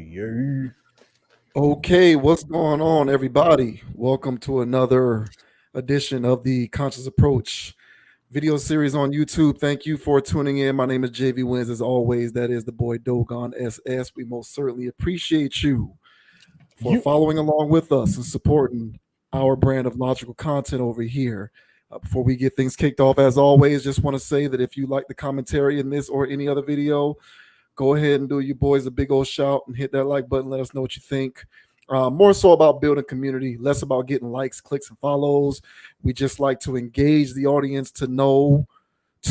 Yeah. Okay, what's going on, everybody? Welcome to another edition of the Conscious Approach video series on YouTube. Thank you for tuning in. My name is JV Wins. As always, that is the boy Dogon SS. We most certainly appreciate you for You. following along with us and supporting our brand of logical content over here. Before we get things kicked off, as always, just want to say that if you like the commentary in this or any other video, go ahead and do you boys a big old shout and hit that like button. Let us know what you think. More so about building community, less about getting likes, clicks, and follows. We just like to engage the audience to know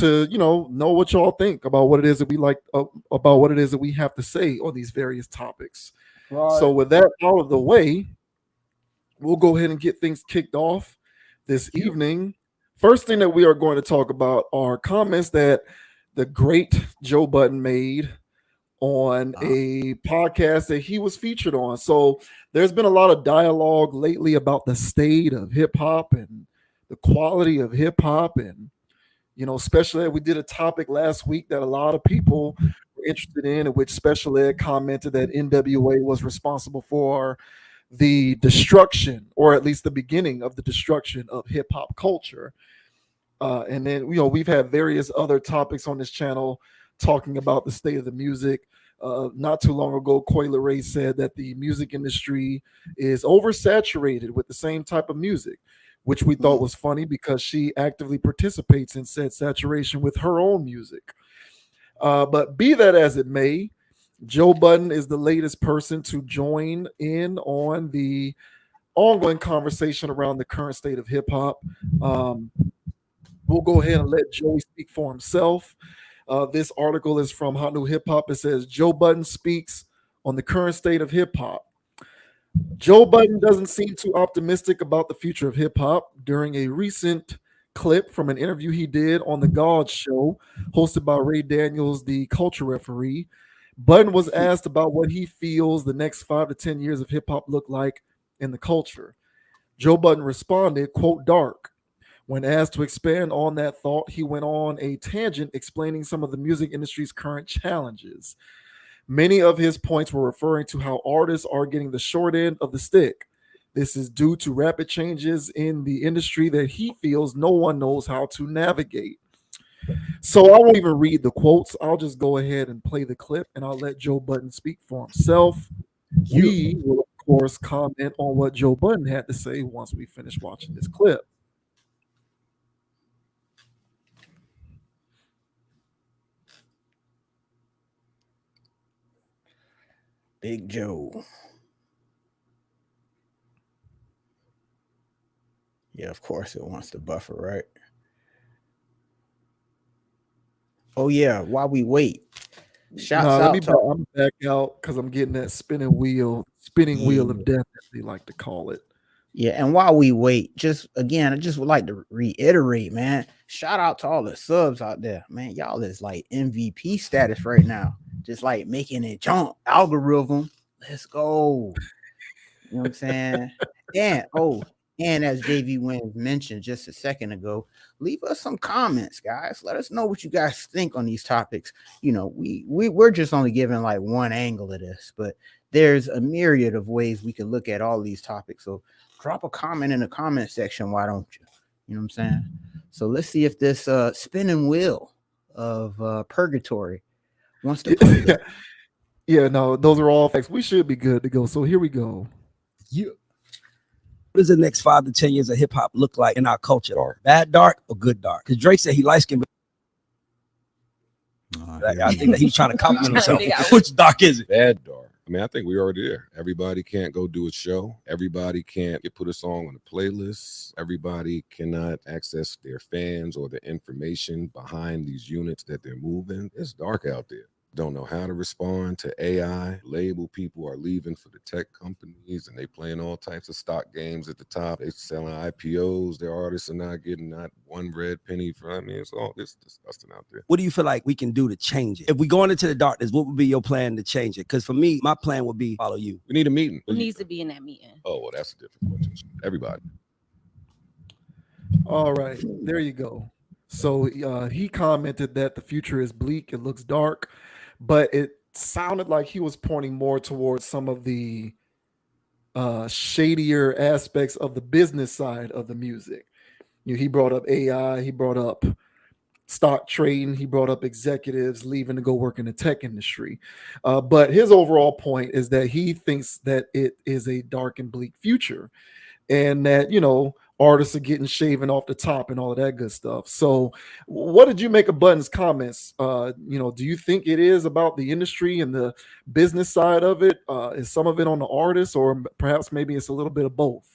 what y'all think about what it is that we like about what it is that we have to say on these various topics. So Right. with that out of the way, we'll go ahead and get things kicked off this You. evening. First thing that we are going to talk about are comments that the great Joe Budden made on a podcast that he was featured on. So there's been a lot of dialogue lately about the state of hip hop and the quality of hip hop. And, Special Ed, we did a topic last week that a lot of people were interested in which Special Ed commented that NWA was responsible for the destruction, or at least the beginning of the destruction of hip hop culture. And then, we've had various other topics on this channel talking about the state of the music. Not too long ago, Coi Leray said that the music industry is oversaturated with the same type of music, which we thought was funny because she actively participates in said saturation with her own music. But be that as it may, Joe Budden is the latest person to join in on the ongoing conversation around the current state of hip hop. Um, we'll go ahead and let Joey speak for himself. This article is from Hot New Hip Hop. It says Joe Budden speaks on the current state of hip hop. Joe Budden doesn't seem too optimistic about the future of hip hop. During a recent clip from an interview he did on The God Show, hosted by Ray Daniels, the culture referee, Budden was asked about what he feels the next 5 to 10 years of hip hop look like in the culture. Joe Budden responded, quote, dark. When asked to expand on that thought, he went on a tangent explaining some of the music industry's current challenges. Many of his points were referring to how artists are getting the short end of the stick. This is due to rapid changes in the industry that he feels no one knows how to navigate. So I won't even read the quotes. I'll just go ahead and play the clip and I'll let Joe Budden speak for himself. You. We will, of course, comment on what Joe Budden had to say once we finish watching this clip. Big Joe. Yeah, of course it wants to buffer, right? Oh yeah. While we wait, shouts No, let me out back, to I'm back out because I'm getting that spinning wheel yeah, of death, as they like to call it. yeah. And while we wait, just again, I just would like to reiterate, man. Shout out to all the subs out there, man. Y'all is like MVP status right now, just like making it jump algorithm. Let's go. You know what I'm saying? And as JV Wins mentioned just a second ago, leave us some comments, guys. Let us know what you guys think on these topics. You know, we're just only giving like one angle of this, but there's a myriad of ways we can look at all these topics. So drop a comment in the comment section, why don't you? You know what I'm saying? So let's see if this spinning wheel of purgatory wants to play. Yeah, no, those are all facts. We should be good to go. So here we go. Yeah. What does the next 5 to 10 years of hip hop look like in our culture? Or bad dark or good dark? Because Drake said he light skinned. I think that he's trying to compliment himself. Which dark is it? Bad dark. I mean, I think we already there. Everybody can't go do a show. Everybody can't put a song on a playlist. Everybody cannot access their fans or the information behind these units that they're moving. It's dark out there. Don't know how to respond to AI. Label people are leaving for the tech companies and they playing all types of stock games at the top. They selling IPOs. Their artists are not getting not one red penny from. I mean, it's all this disgusting out there. What do you feel like we can do to change it? If we going into the darkness, what would be your plan to change it? Because for me, my plan would be follow you. We need a meeting. Who needs to be in that meeting? Oh, well, that's a different question. Everybody. All right, there you go. So he commented that the future is bleak, it looks dark, but it sounded like he was pointing more towards some of the shadier aspects of the business side of the music. He brought up AI, he brought up stock trading, he brought up executives leaving to go work in the tech industry. But his overall point is that he thinks that it is a dark and bleak future, and that, artists are getting shaven off the top and all of that good stuff. So what did you make of Budden's comments? Do you think it is about the industry and the business side of it? Is some of it on the artist, or perhaps maybe it's a little bit of both?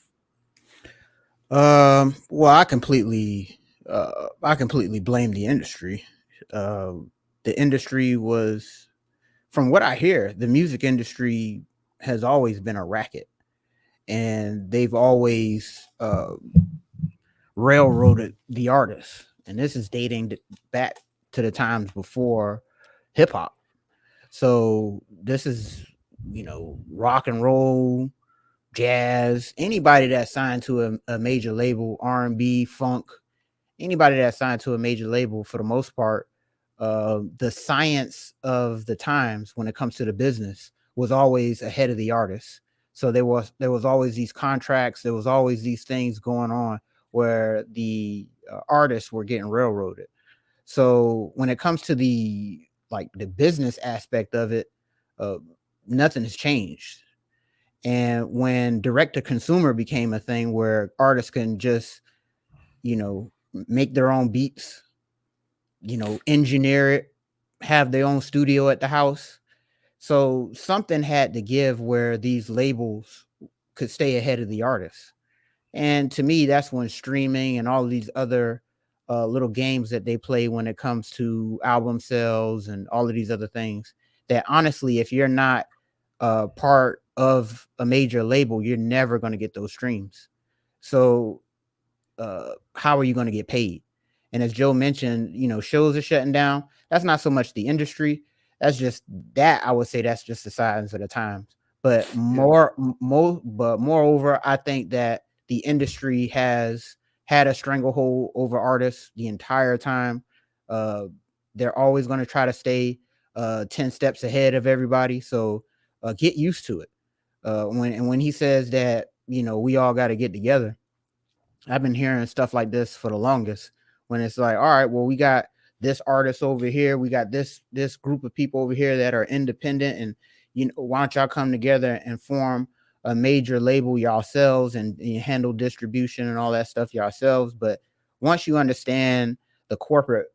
Well, I completely blame the industry. The industry was, from what I hear, the music industry has always been a racket, and they've always railroaded the artists. And this is dating back to the times before hip hop. So this is, rock and roll, jazz, anybody that's signed to a major label, R&B, funk, anybody that's signed to a major label, for the most part, the science of the times when it comes to the business was always ahead of the artists. So there was always these contracts, there was always these things going on where the artists were getting railroaded. So when it comes to the business aspect of it, nothing has changed. And when direct to consumer became a thing where artists can just, make their own beats, engineer it, have their own studio at the house. So something had to give where these labels could stay ahead of the artists. And to me, that's when streaming and all of these other little games that they play when it comes to album sales and all of these other things, that honestly, if you're not part of a major label, you're never going to get those streams. So how are you going to get paid? And as Joe mentioned, shows are shutting down. That's not so much the industry. That's just that, I would say that's just the signs of the times. But moreover, I think that the industry has had a stranglehold over artists the entire time. They're always going to try to stay 10 steps ahead of everybody. So get used to it. When he says that, we all got to get together, I've been hearing stuff like this for the longest, when it's like, all right, well, we got this artist over here, we got this group of people over here that are independent, and why don't y'all come together and form a major label yourselves and handle distribution and all that stuff yourselves. But once you understand the corporate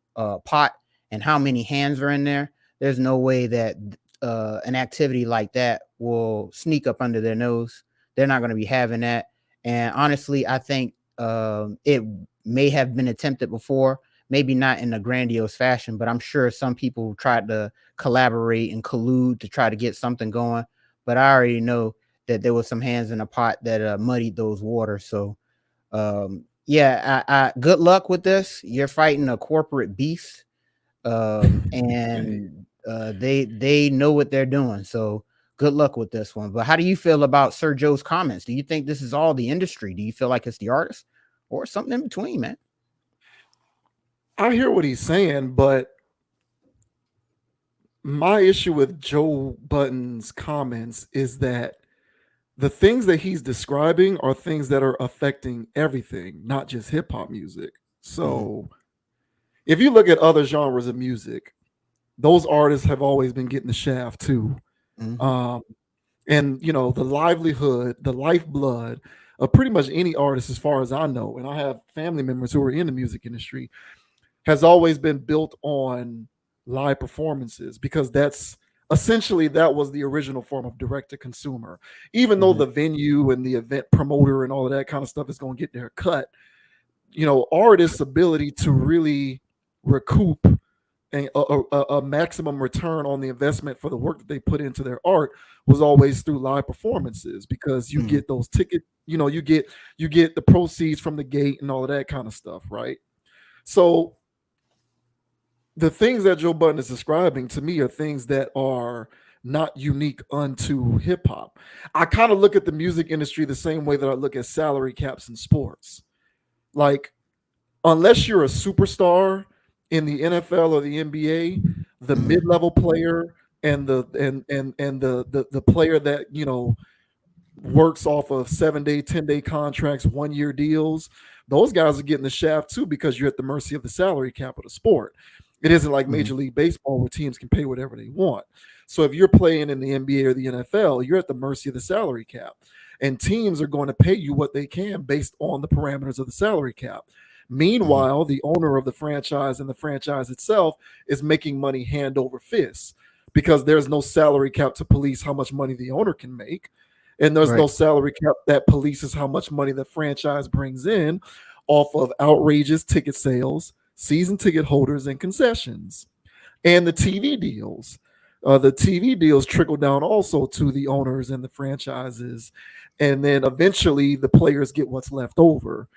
pot and how many hands are in there, there's no way that an activity like that will sneak up under their nose. They're not going to be having that. And honestly, I think it may have been attempted before, maybe not in a grandiose fashion, but I'm sure some people tried to collaborate and collude to try to get something going. But I already know that there was some hands in the pot that muddied those waters. So I good luck with this. You're fighting a corporate beast, and they know what they're doing. So good luck with this one. But how do you feel about Sir Joe's comments? Do you think this is all the industry? Do you feel like it's the artist or something in between, man? I hear what he's saying, but my issue with Joe Budden's comments is that the things that he's describing are things that are affecting everything, not just hip hop music. So if you look at other genres of music, those artists have always been getting the shaft too. And the livelihood, the lifeblood of pretty much any artist, as far as I know, and I have family members who are in the music industry, has always been built on live performances, because that's essentially, that was the original form of direct to consumer. Even though the venue and the event promoter and all of that kind of stuff is going to get their cut, artists' ability to really recoup a maximum return on the investment for the work that they put into their art was always through live performances, because you get those tickets, you get the proceeds from the gate and all of that kind of stuff, right? So the things that Joe Budden is describing to me are things that are not unique unto hip hop. I kind of look at the music industry the same way that I look at salary caps in sports. Like, unless you're a superstar in the NFL or the NBA, the mid-level player, and the player that works off of 7-day, 10-day contracts, 1-year deals, those guys are getting the shaft too, because you're at the mercy of the salary cap of the sport. It isn't like Major League Baseball where teams can pay whatever they want. So if you're playing in the NBA or the NFL, you're at the mercy of the salary cap. And teams are going to pay you what they can based on the parameters of the salary cap. Meanwhile, the owner of the franchise and the franchise itself is making money hand over fist, because there's no salary cap to police how much money the owner can make. And there's no salary cap that polices how much money the franchise brings in off of outrageous ticket sales, season ticket holders, and concessions. And the TV deals. The TV deals trickle down also to the owners and the franchises. And then eventually the players get what's left over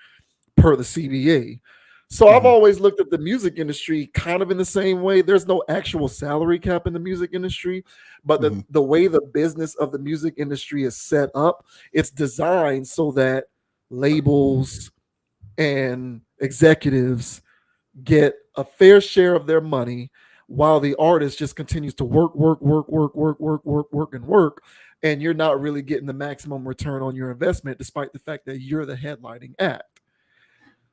per the CBA. So I've always looked at the music industry kind of in the same way. There's no actual salary cap in the music industry, but the way the business of the music industry is set up, it's designed so that labels and executives get a fair share of their money, while the artist just continues to work, and you're not really getting the maximum return on your investment, despite the fact that you're the headlining act.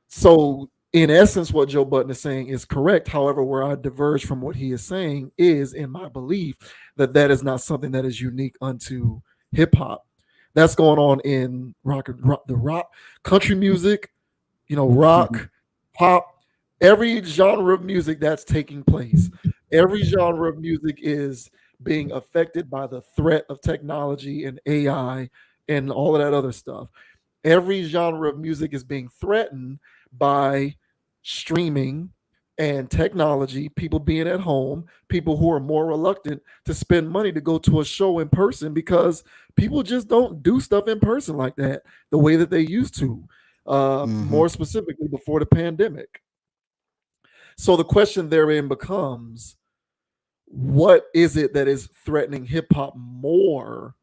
So in essence, what Joe Budden is saying is correct. However, where I diverge from what he is saying is in my belief that that is not something that is unique unto hip hop. That's going on in rock, country music, rock, pop, every genre of music that's taking place. Every genre of music is being affected by the threat of technology and AI and all of that other stuff. Every genre of music is being threatened by streaming and technology, people being at home, people who are more reluctant to spend money to go to a show in person, because people just don't do stuff in person like that the way that they used to, more specifically before the pandemic. So the question therein becomes, what is it that is threatening hip hop more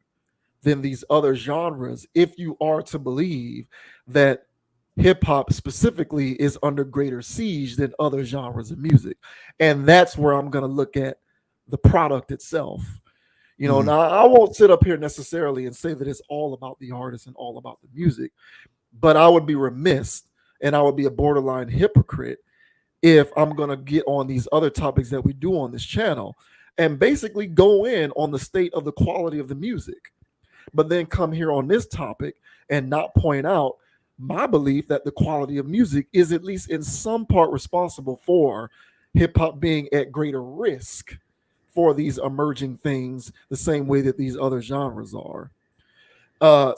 than these other genres, if you are to believe that hip hop specifically is under greater siege than other genres of music? And that's where I'm going to look at the product itself. Now I won't sit up here necessarily and say that it's all about the artist and all about the music, but I would be remiss and I would be a borderline hypocrite if I'm going to get on these other topics that we do on this channel and basically go in on the state of the quality of the music, but then come here on this topic and not point out my belief that the quality of music is at least in some part responsible for hip hop being at greater risk for these emerging things, the same way that these other genres are.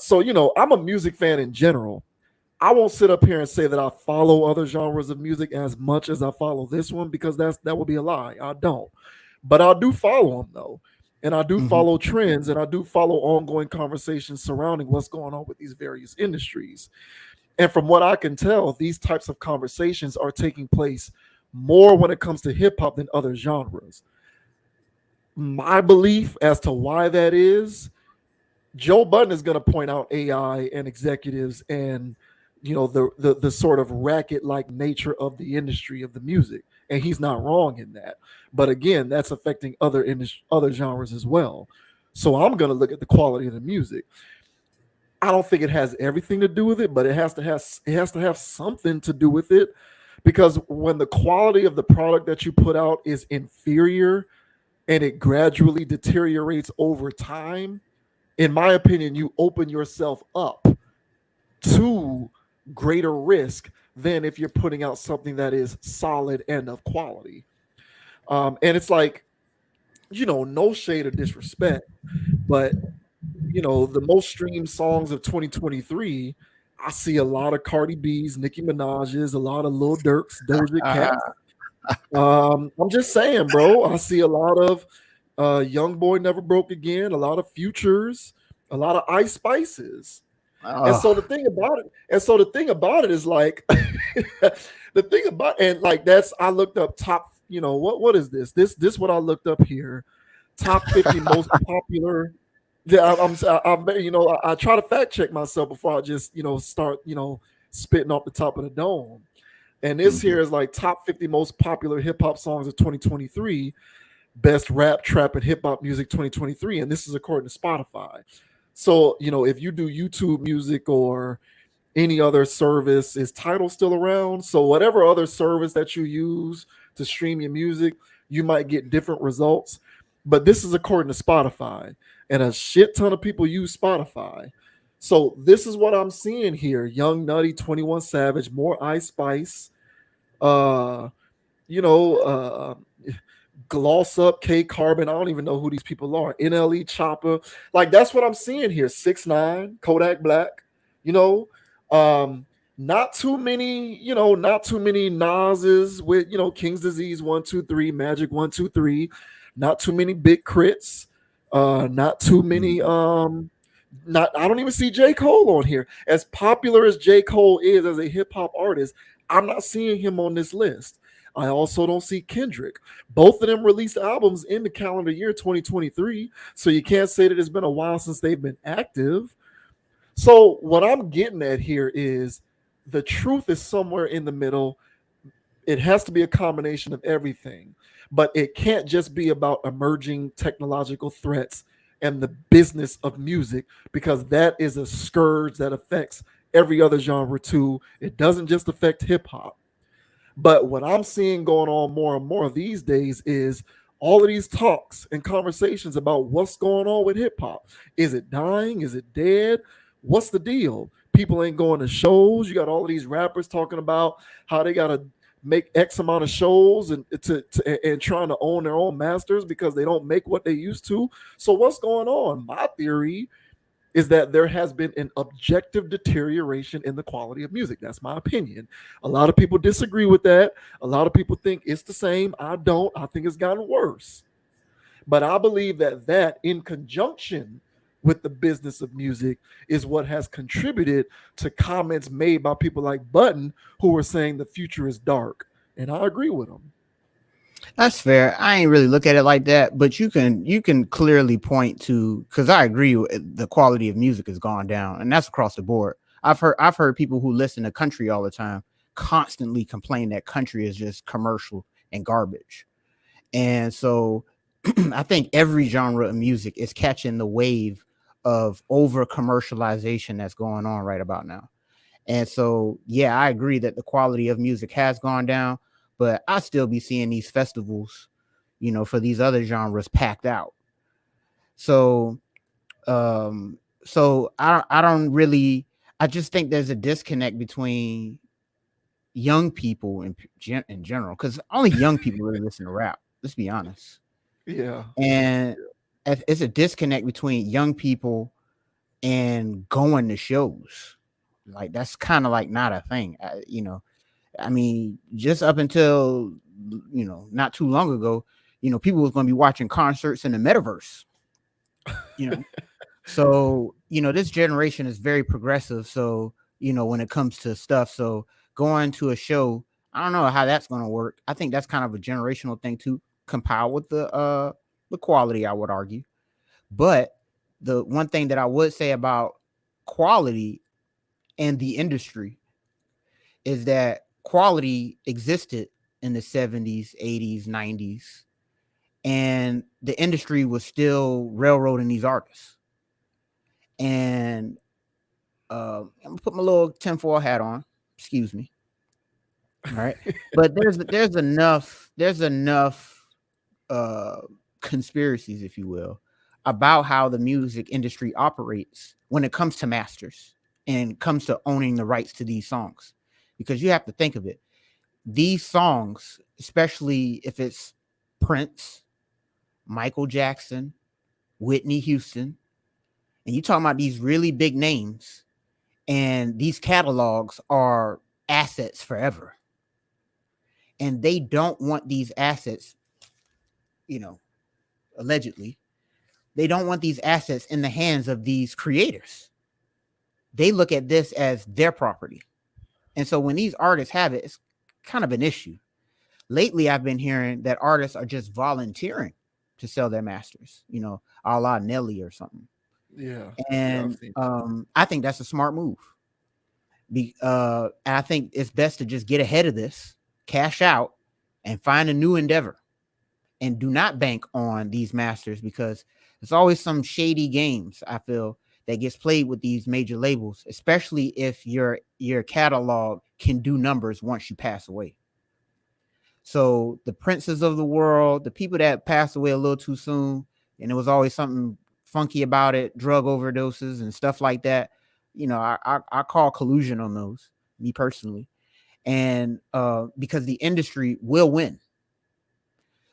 So, I'm a music fan in general. I won't sit up here and say that I follow other genres of music as much as I follow this one, because that would be a lie. I don't. But I do follow them, though. And I do follow trends, and I do follow ongoing conversations surrounding what's going on with these various industries. And from what I can tell, these types of conversations are taking place more when it comes to hip hop than other genres. My belief as to why that is, Joe Budden is going to point out AI and executives and the sort of racket-like nature of the industry of the music, and he's not wrong in that. But again, that's affecting other genres as well. So I'm going to look at the quality of the music. I don't think it has everything to do with it, but it has to have something to do with it, because when the quality of the product that you put out is inferior and it gradually deteriorates over time, in my opinion, you open yourself up to greater risk than if you're putting out something that is solid and of quality. And it's like, no shade of disrespect, but the most streamed songs of 2023, I see a lot of Cardi B's, Nicki Minaj's, a lot of Lil Durk's, Doja Cat. I'm just saying, bro. I see a lot of Young Boy Never Broke Again, a lot of Futures, a lot of Ice Spices. And so the thing about it is like I looked up top, what is this? This what I looked up here. Top 50 most popular. Yeah, I try to fact check myself before I just, start, spitting off the top of the dome. And this here is like top 50 most popular hip hop songs of 2023. best rap, trap, and hip hop music 2023, and this is according to Spotify. So, if you do YouTube music or any other service, is Tidal still around? So whatever other service that you use to stream your music, you might get different results. But this is according to Spotify, and a shit ton of people use Spotify. So this is what I'm seeing here: Young Nutty, 21 Savage, more Ice Spice, uh, Gloss Up, K Carbon. I don't even know who these people are. NLE Chopper, like that's what I'm seeing here. 6ix9ine, Kodak Black, not too many, not too many Nas's with King's Disease 123, Magic 123, not too many Big Crits, not too many I don't even see J. Cole on here. As popular as J. Cole is as a hip-hop artist, I'm not seeing him on this list. I also don't see Kendrick. Both of them released albums in the calendar year 2023, so you can't say that it's been a while since they've been active. So what I'm getting at here is the truth is somewhere in the middle. It has to be a combination of everything, but it can't just be about emerging technological threats and the business of music, because that is a scourge that affects every other genre too. It doesn't just affect hip hop. But what I'm seeing going on more and more these days is all of these talks and conversations about what's going on with hip hop. Is it dying? Is it dead? What's the deal? People ain't going to shows. You got all of these rappers talking about how they got to make X amount of shows and trying to own their own masters because they don't make what they used to. So what's going on? My theory is that there has been an objective deterioration in the quality of music. That's my opinion. A lot of people disagree with that. A lot of people think it's the same. I don't. I think it's gotten worse. But I believe that in conjunction with the business of music is what has contributed to comments made by people like Budden, who were saying the future is dark. And I agree with them. That's fair. I ain't really look at it like that, but you can clearly point to, because I agree the quality of music has gone down, and that's across the board. I've heard people who listen to country all the time constantly complain that country is just commercial and garbage. And so I think every genre of music is catching the wave of over commercialization that's going on right about now. And so, yeah, I agree that the quality of music has gone down, but I still be seeing these festivals, for these other genres packed out. So, I just think there's a disconnect between young people in general, because only young people really listen to rap. Let's be honest. Yeah. And it's a disconnect between young people and going to shows. Like, that's kind of like not a thing, I mean, just up until, not too long ago, people was going to be watching concerts in the metaverse, So, this generation is very progressive. So, when it comes to stuff, so going to a show, I don't know how that's going to work. I think that's kind of a generational thing to compile with the quality, I would argue. But the one thing that I would say about quality and the industry is that quality existed in the 70s, 80s, 90s, and the industry was still railroading these artists. And I'm gonna put my little tinfoil hat on. Excuse me. All right, but there's enough conspiracies, if you will, about how the music industry operates when it comes to masters and comes to owning the rights to these songs. Because you have to think of it. These songs, especially if it's Prince, Michael Jackson, Whitney Houston, and you talking about these really big names, and these catalogs are assets forever. And they don't want these assets, allegedly, they don't want these assets in the hands of these creators. They look at this as their property. And so when these artists have it, it's kind of an issue. Lately, I've been hearing that artists are just volunteering to sell their masters, a la Nelly or something. Yeah. And I think that's a smart move. I think it's best to just get ahead of this, cash out, and find a new endeavor. and do not bank on these masters, because there's always some shady games, I feel, that gets played with these major labels, especially if your catalog can do numbers once you pass away. So the princes of the world, the people that passed away a little too soon, and it was always something funky about it, drug overdoses and stuff like that. I call collusion on those, me personally. And because the industry will win.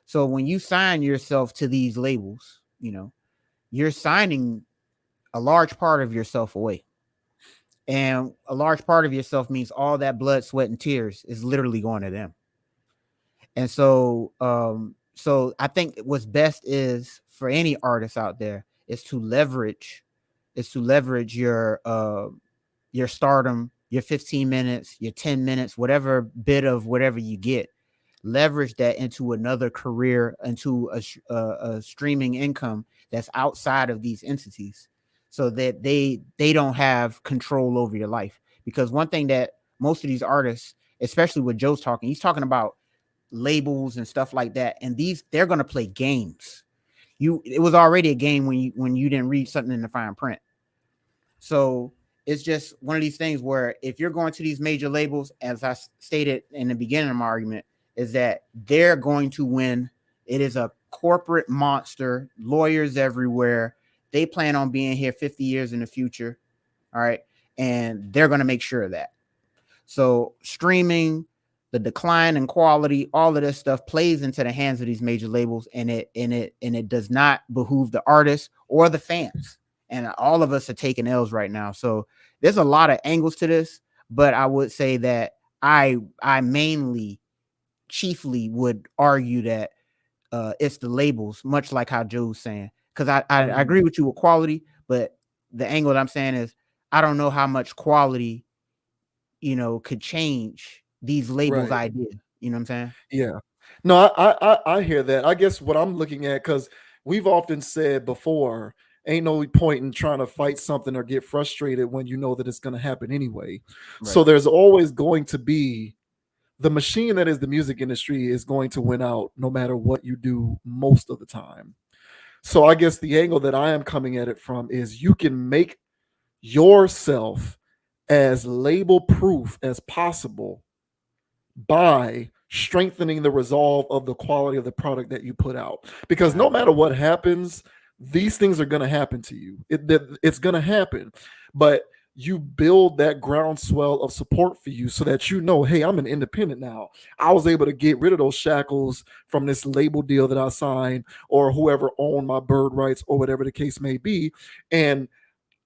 So when you sign yourself to these labels, you're signing a large part of yourself away. And a large part of yourself means all that blood, sweat, and tears is literally going to them. And so I think what's best is for any artist out there is to leverage your stardom, your 15 minutes, your 10 minutes, whatever bit of whatever you get, leverage that into another career, into a streaming income that's outside of these entities, so that they don't have control over your life. Because one thing that most of these artists, especially with Joe's talking, he's talking about labels and stuff like that, and they're going to play games. It was already a game when you didn't read something in the fine print. So it's just one of these things where if you're going to these major labels, as I stated in the beginning of my argument, is that they're going to win. It is a corporate monster, lawyers everywhere. They plan on being here 50 years in the future. All right. And they're going to make sure of that. So streaming, the decline in quality, all of this stuff plays into the hands of these major labels, and it does not behoove the artists or the fans. And all of us are taking L's right now. So there's a lot of angles to this, but I would say that I chiefly would argue that it's the labels, much like how Joe's saying, because I agree with you with quality, but the angle that I'm saying is I don't know how much quality, could change these labels' idea. You know what I'm saying? Yeah. No, I hear that. I guess what I'm looking at, because we've often said before, ain't no point in trying to fight something or get frustrated when you know that it's going to happen anyway. Right. So there's always going to be the machine that is the music industry is going to win out no matter what you do most of the time. So I guess the angle that I am coming at it from is you can make yourself as label proof as possible by strengthening the resolve of the quality of the product that you put out. Because no matter what happens, these things are going to happen to you. It's going to happen. But you build that groundswell of support for you so that hey, I'm an independent now. I was able to get rid of those shackles from this label deal that I signed, or whoever owned my bird rights, or whatever the case may be. And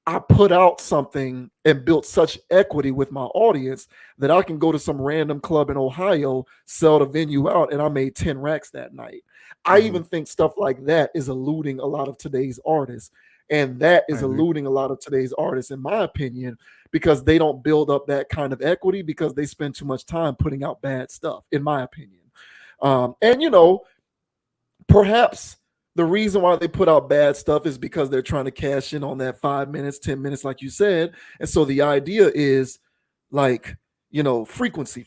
I put out something and built such equity with my audience that I can go to some random club in Ohio, sell the venue out, and I made 10 racks that night. I even think stuff like that is eluding a lot of today's artists. And that is eluding a lot of today's artists, in my opinion, because they don't build up that kind of equity because they spend too much time putting out bad stuff, in my opinion. And, perhaps the reason why they put out bad stuff is because they're trying to cash in on that 5 minutes, 10 minutes, like you said. And so the idea is like, frequency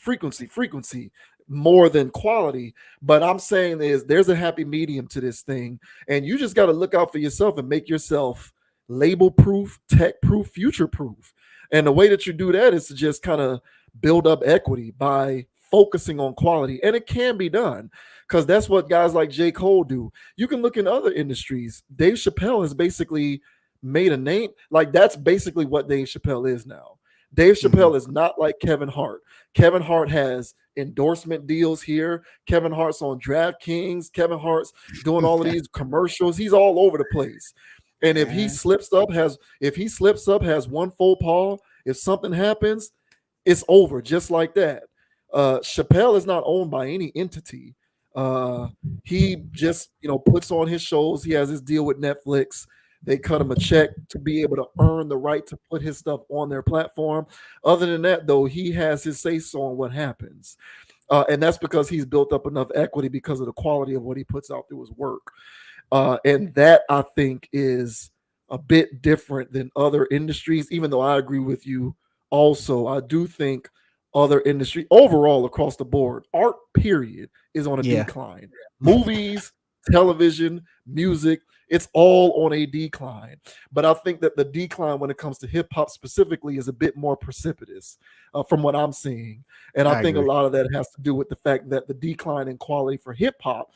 more than quality. But I'm saying there's a happy medium to this thing. And you just got to look out for yourself and make yourself label proof, tech proof, future proof. And the way that you do that is to just kind of build up equity by focusing on quality. And it can be done, because that's what guys like J. Cole do. You can look in other industries. Dave Chappelle has basically made a name. Like, that's basically what Dave Chappelle is now. Dave Chappelle is not like Kevin Hart. Kevin Hart has endorsement deals here. Kevin Hart's on DraftKings. Kevin Hart's doing all of these commercials. He's all over the place. And if he slips up, has one faux pas, if something happens, it's over just like that. Chappelle is not owned by any entity. He just, puts on his shows. He has his deal with Netflix. They cut him a check to be able to earn the right to put his stuff on their platform. Other than that, though, he has his say-so on what happens. And that's because he's built up enough equity because of the quality of what he puts out through his work. And that, I think, is a bit different than other industries, even though I agree with you also. I do think other industry overall across the board, art period, is on a decline. Movies, television, music, it's all on a decline. But I think that the decline when it comes to hip hop specifically is a bit more precipitous from what I'm seeing. And I think agree. a lot of that has to do with the fact that the decline in quality for hip hop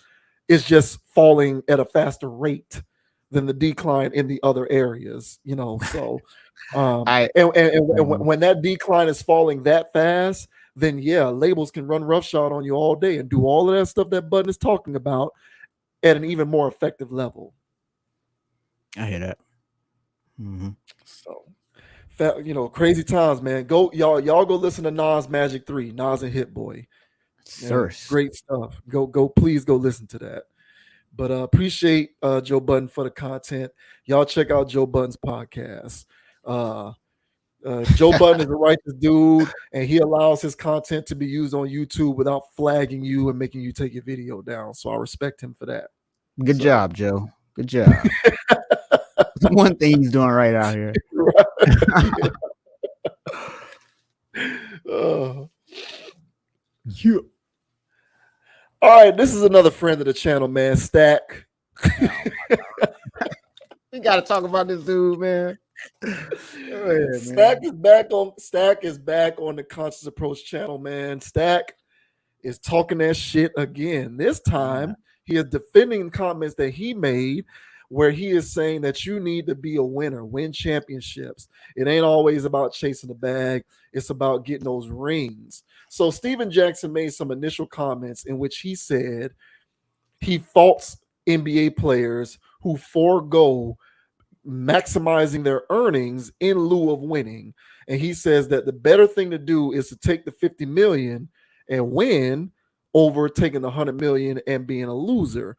is just falling at a faster rate than the decline in the other areas, you know. So when that decline is falling that fast, then yeah, labels can run roughshod on you all day and do all of that stuff that Budden is talking about at an even more effective level. I hear that. Mm-hmm. So, you know, crazy times, man. Go y'all go listen to Nas Magic 3, Nas and Hit Boy. Yeah, great stuff. Please go listen to that. But appreciate Joe Budden for the content. Y'all check out Joe Budden's podcast. Joe Budden is a righteous dude, and he allows his content to be used on YouTube without flagging you and making you take your video down. So I respect him for that. Good job, Joe. Good job. One thing he's doing right out here. Yeah. All right, this is another friend of the channel, man. Stack. We got to talk about this dude, man. Stack is back on the Conscious Approach channel, man. Stack is talking that shit again. This time, he is defending comments that he made where he is saying that you need to be a winner, win championships. It ain't always about chasing the bag. It's about getting those rings. So Steven Jackson made some initial comments in which he said he faults NBA players who forego maximizing their earnings in lieu of winning. And he says that the better thing to do is to take the 50 million and win over taking the 100 million and being a loser.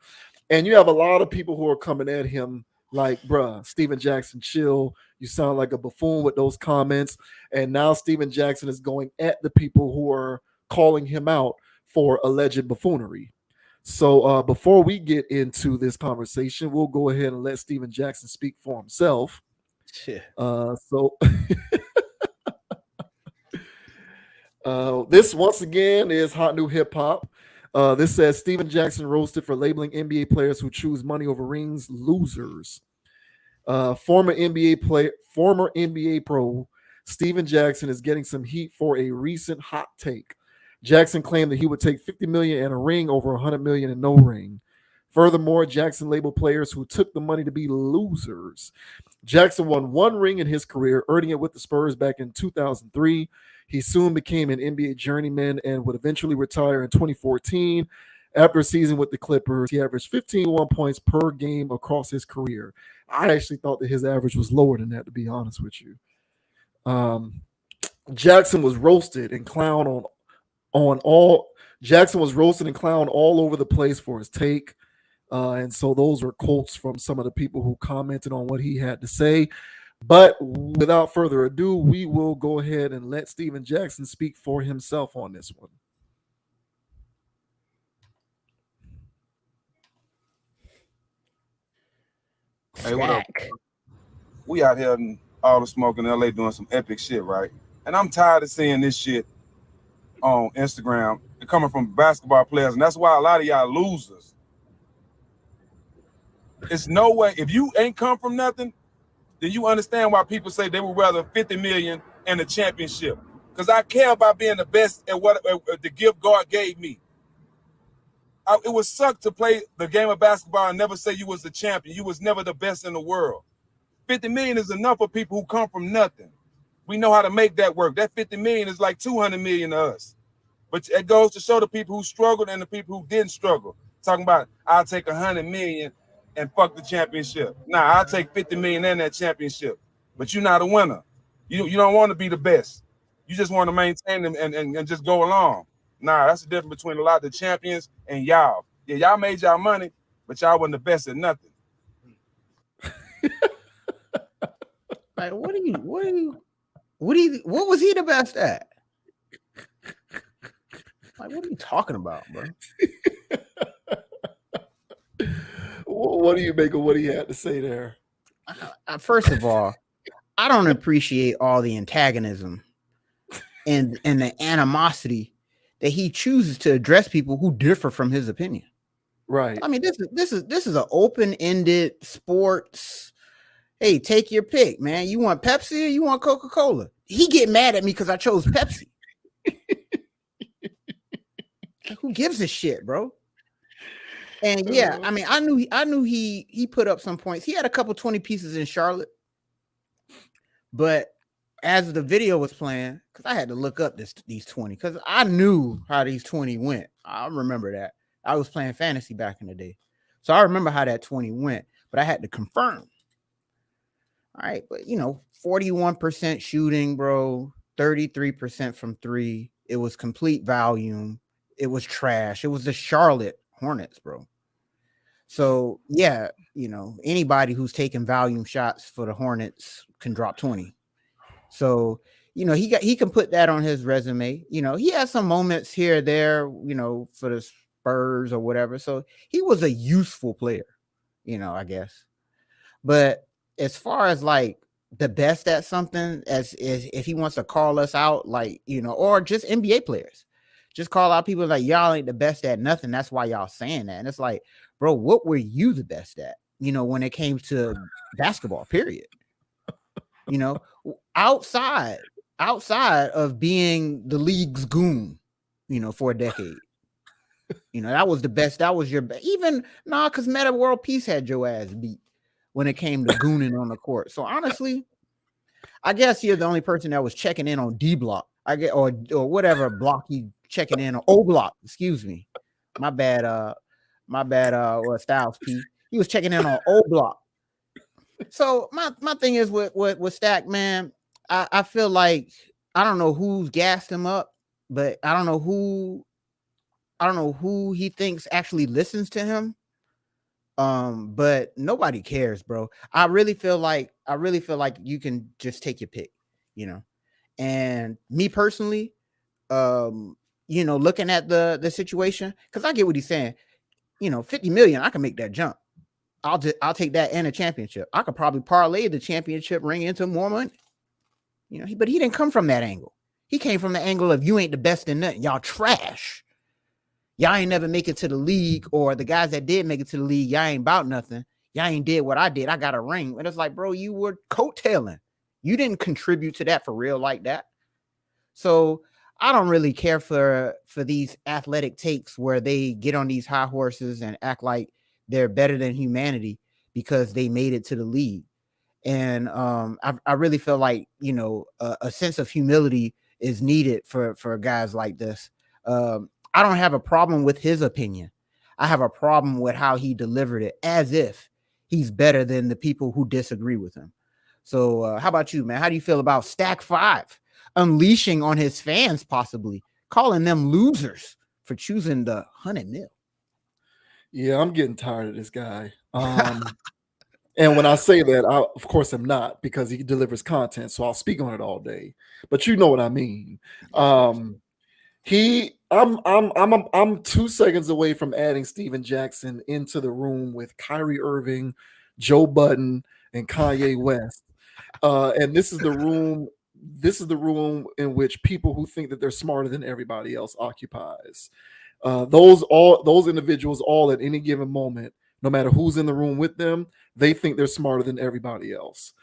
And you have a lot of people who are coming at him like, bruh, Steven Jackson, chill. You sound like a buffoon with those comments. And now Steven Jackson is going at the people who are calling him out for alleged buffoonery. So before we get into this conversation, we'll go ahead and let Steven Jackson speak for himself. This once again is Hot New Hip Hop. This says Steven Jackson roasted for labeling NBA players who choose money over rings losers. Former NBA pro Steven Jackson is getting some heat for a recent hot take. Jackson claimed that he would take 50 million and a ring over 100 million and no ring. Furthermore, Jackson labeled players who took the money to be losers. Jackson won one ring in his career, earning it with the Spurs back in 2003. He soon became an NBA journeyman and would eventually retire in 2014. After a season with the Clippers, he averaged 15 points per game across his career. I actually thought that his average was lower than that, to be honest with you. Jackson was roasted and clowned all over the place for his take. And so those were quotes from some of the people who commented on what he had to say. But without further ado, we will go ahead and let Steven Jackson speak for himself on this one. Hey, what up? We out here in all the smoke in LA doing some epic shit, right? And I'm tired of seeing this shit on Instagram coming from basketball players, and that's why a lot of y'all losers. It's no way, if you ain't come from nothing, then you understand why people say they would rather 50 million and a championship. Because I care about being the best at what the gift God gave me. It would suck to play the game of basketball and never say you was the champion. You was never the best in the world. 50 million is enough for people who come from nothing. We know how to make that work. That 50 million is like 200 million to us. But it goes to show the people who struggled and the people who didn't struggle. Talking about, I'll take 100 million and fuck the championship. Nah, I'll take 50 million and that championship. But you're not a winner. You don't want to be the best. You just want to maintain them and just go along. Nah, that's the difference between a lot of the champions and y'all. Yeah, y'all made y'all money, but y'all wasn't the best at nothing. Like, what was he the best at? Like, what are you talking about, bro? What do you make of what he had to say there? First of all, I don't appreciate all the antagonism and the animosity that he chooses to address people who differ from his opinion. Right. I mean, this is an open-ended sports. Hey, take your pick, man. You want Pepsi or you want Coca-Cola? He get mad at me because I chose Pepsi. Who gives a shit, bro? And yeah, I mean, I knew he put up some points. He had a couple 20 pieces in Charlotte, but as the video was playing, because I had to look up these 20, because I knew how these 20 went. I remember that. I was playing fantasy back in the day, so I remember how that 20 went, but I had to confirm. All right, but 41% shooting, bro, 33% from three. It was complete volume. It was trash. It was the Charlotte Hornets, bro. So yeah, anybody who's taking volume shots for the Hornets can drop 20. So he can put that on his resume. He has some moments here or there, for the Spurs or whatever. So he was a useful player, I guess. But as far as like the best at something, as if he wants to call us out, like, or just NBA players, just call out people like, y'all ain't the best at nothing. That's why y'all saying that. And it's like, bro, what were you the best at? When it came to basketball, period. Outside of being the league's goon, for a decade. That was the best. That was your best. Even because Meta World Peace had your ass beat when it came to gooning on the court. So honestly, I guess you're the only person that was checking in on D block. I get or whatever block you checking in on. O block, excuse me. My bad. Or Styles P. He was checking in on O block. So my thing is with Stack, man. I feel like I don't know who's gassed him up, but I don't know who he thinks actually listens to him. But nobody cares, bro. I really feel like you can just take your pick, And me personally, looking at the situation, because I get what he's saying. 50 million, I can make that jump. I'll take that and a championship. I could probably parlay the championship ring into more money. But he didn't come from that angle. He came from the angle of you ain't the best in nothing. Y'all trash. Y'all ain't never make it to the league, or the guys that did make it to the league, y'all ain't about nothing. Y'all ain't did what I did. I got a ring. And it's like, bro, you were coattailing. You didn't contribute to that for real like that. So I don't really care for these athletic takes where they get on these high horses and act like they're better than humanity because they made it to the league. And I really feel like, a sense of humility is needed for guys like this. I don't have a problem with his opinion. I have a problem with how he delivered it, as if he's better than the people who disagree with him. So how about you, man? How do you feel about Stack 5 unleashing on his fans, possibly calling them losers for choosing the 100 mil? Yeah, I'm getting tired of this guy. And when I say that, I of course am not, because he delivers content, so I'll speak on it all day. But you know what I mean. I'm 2 seconds away from adding Steven Jackson into the room with Kyrie Irving, Joe Budden, and Kanye West. And this is the room. This is the room in which people who think that they're smarter than everybody else occupies. Those individuals, all at any given moment, no matter who's in the room with them, they think they're smarter than everybody else.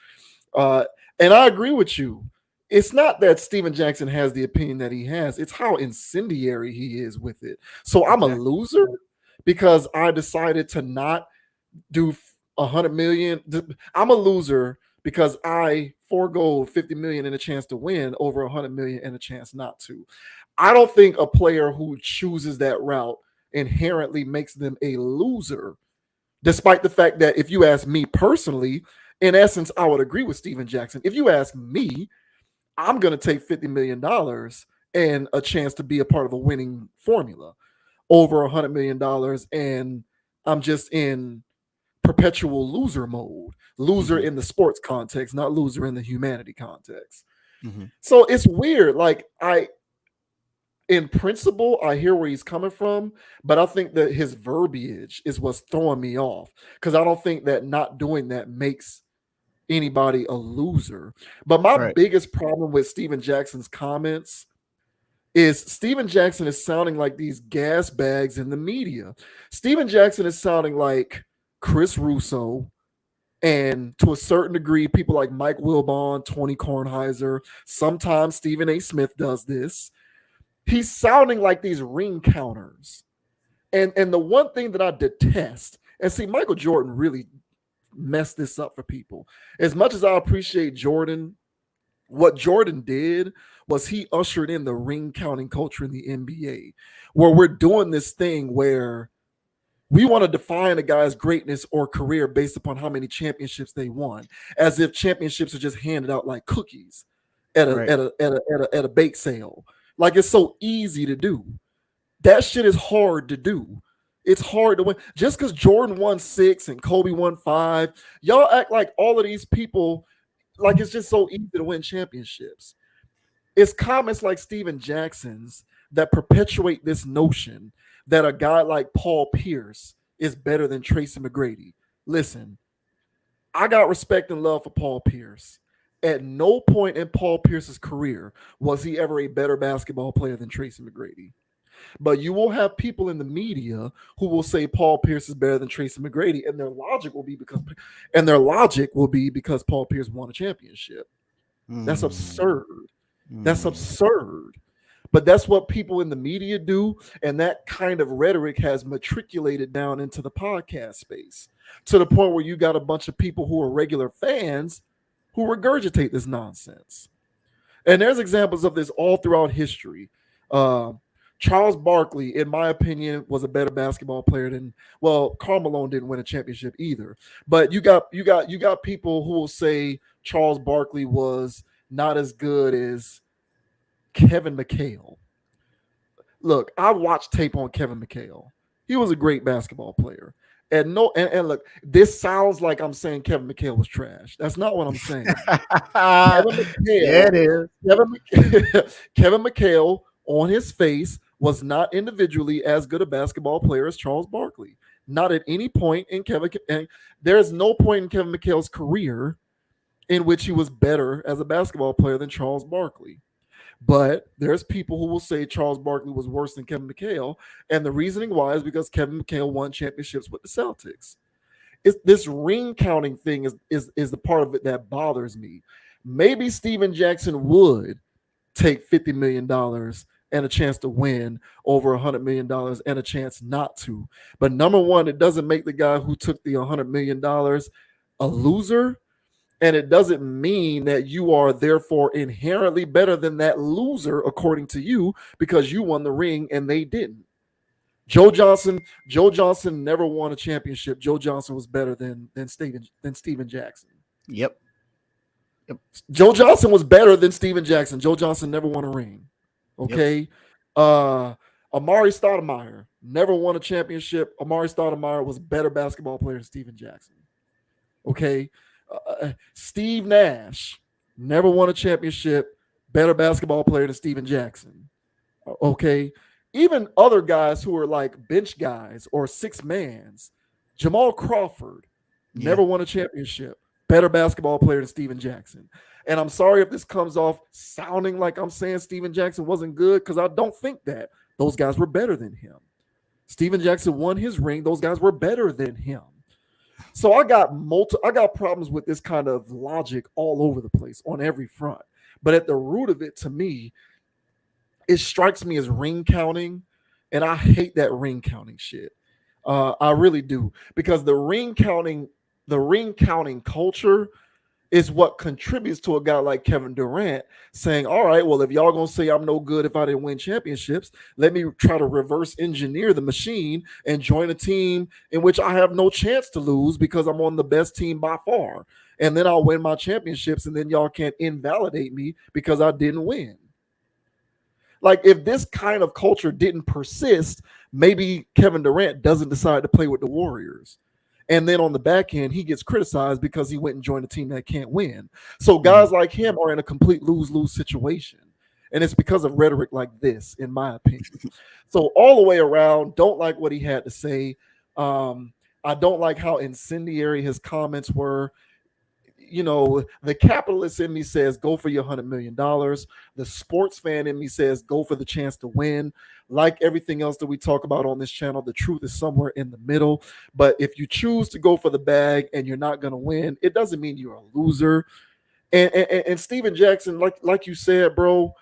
And I agree with you. It's not that Steven Jackson has the opinion that he has. It's how incendiary he is with it. So I'm a loser because I decided to not do 100 million. I'm a loser because I forego 50 million and a chance to win over 100 million and a chance not to. I don't think a player who chooses that route inherently makes them a loser, despite the fact that if you ask me personally, in essence, I would agree with Steven Jackson. If you ask me, I'm going to take $50 million and a chance to be a part of a winning formula over $100 million. And I'm just in perpetual loser mode, loser in the sports context, not loser in the humanity context. So it's weird. Like in principle, I hear where he's coming from, but I think that his verbiage is what's throwing me off, because I don't think that not doing that makes anybody a loser. But my biggest problem with Steven Jackson's comments is Steven Jackson is sounding like these gas bags in the media. Steven Jackson is sounding like Chris Russo, and to a certain degree, people like Mike Wilbon, Tony Kornheiser, sometimes Stephen A. Smith does this. He's sounding like these ring counters. And the one thing that I detest, and see, Michael Jordan really messed this up for people. As much as I appreciate Jordan, what Jordan did was he ushered in the ring counting culture in the NBA, where we're doing this thing where we want to define a guy's greatness or career based upon how many championships they won, as if championships are just handed out like cookies at a bake sale. Like, it's so easy to do. That shit is hard to do. It's hard to win. Just because Jordan won 6 and Kobe won 5, y'all act like all of these people, like it's just so easy to win championships. It's comments like Steven Jackson's that perpetuate this notion that a guy like Paul Pierce is better than Tracy McGrady. Listen, I got respect and love for Paul Pierce. At no point in Paul Pierce's career was he ever a better basketball player than Tracy McGrady. But you will have people in the media who will say Paul Pierce is better than Tracy McGrady, and their logic will be because Paul Pierce won a championship. That's absurd. That's absurd. But that's what people in the media do, and that kind of rhetoric has matriculated down into the podcast space to the point where you got a bunch of people who are regular fans who regurgitate this nonsense. And there's examples of this all throughout history. Charles Barkley, in my opinion, was a better basketball player than, well, Karl Malone didn't win a championship either. But you got people who will say Charles Barkley was not as good as Kevin McHale. Look, I watched tape on Kevin McHale. He was a great basketball player. And look, this sounds like I'm saying Kevin McHale was trash. That's not what I'm saying. Kevin McHale, yeah, it is. Kevin McHale on his face was not individually as good a basketball player as Charles Barkley. Not at any point in there's no point in Kevin McHale's career in which he was better as a basketball player than Charles Barkley. But there's people who will say Charles Barkley was worse than Kevin McHale, and the reasoning why is because Kevin McHale won championships with the Celtics. This ring counting thing is the part of it that bothers me. Maybe Steven Jackson would take $50 million and a chance to win over $100 million and a chance not to. But number one, it doesn't make the guy who took the $100 million a loser. And it doesn't mean that you are therefore inherently better than that loser, according to you, because you won the ring and they didn't. Joe Johnson never won a championship. Joe Johnson was better than Steven Jackson. Yep. Joe Johnson was better than Steven Jackson. Joe Johnson never won a ring. Okay. Yep. Amari Stoudemire never won a championship. Amari Stoudemire was a better basketball player than Steven Jackson. Okay. Steve Nash never won a championship, better basketball player than Steven Jackson. Okay. Even other guys who are like bench guys or six mans, Jamal Crawford never won a championship, better basketball player than Steven Jackson. And I'm sorry if this comes off sounding like I'm saying Steven Jackson wasn't good, because I don't think that. Those guys were better than him. Steven Jackson won his ring. Those guys were better than him. So I got problems with this kind of logic all over the place on every front. But at the root of it, to me, it strikes me as ring counting, and I hate that ring counting shit. I really do, because the ring counting culture is what contributes to a guy like Kevin Durant saying, all right, well, if y'all gonna say I'm no good if I didn't win championships, let me try to reverse engineer the machine and join a team in which I have no chance to lose because I'm on the best team by far. And then I'll win my championships, and then y'all can't invalidate me because I didn't win. Like, if this kind of culture didn't persist, maybe Kevin Durant doesn't decide to play with the Warriors. And then on the back end, he gets criticized because he went and joined a team that can't win. So guys like him are in a complete lose-lose situation. And it's because of rhetoric like this, in my opinion. So all the way around, don't like what he had to say. I don't like how incendiary his comments were. the capitalist in me says go for your $100 million. The sports fan in me says go for the chance to win. Like everything else that we talk about on this channel, the truth is somewhere in the middle. But if you choose to go for the bag and you're not going to win, it doesn't mean you're a loser. And Steven Jackson, like you said, bro,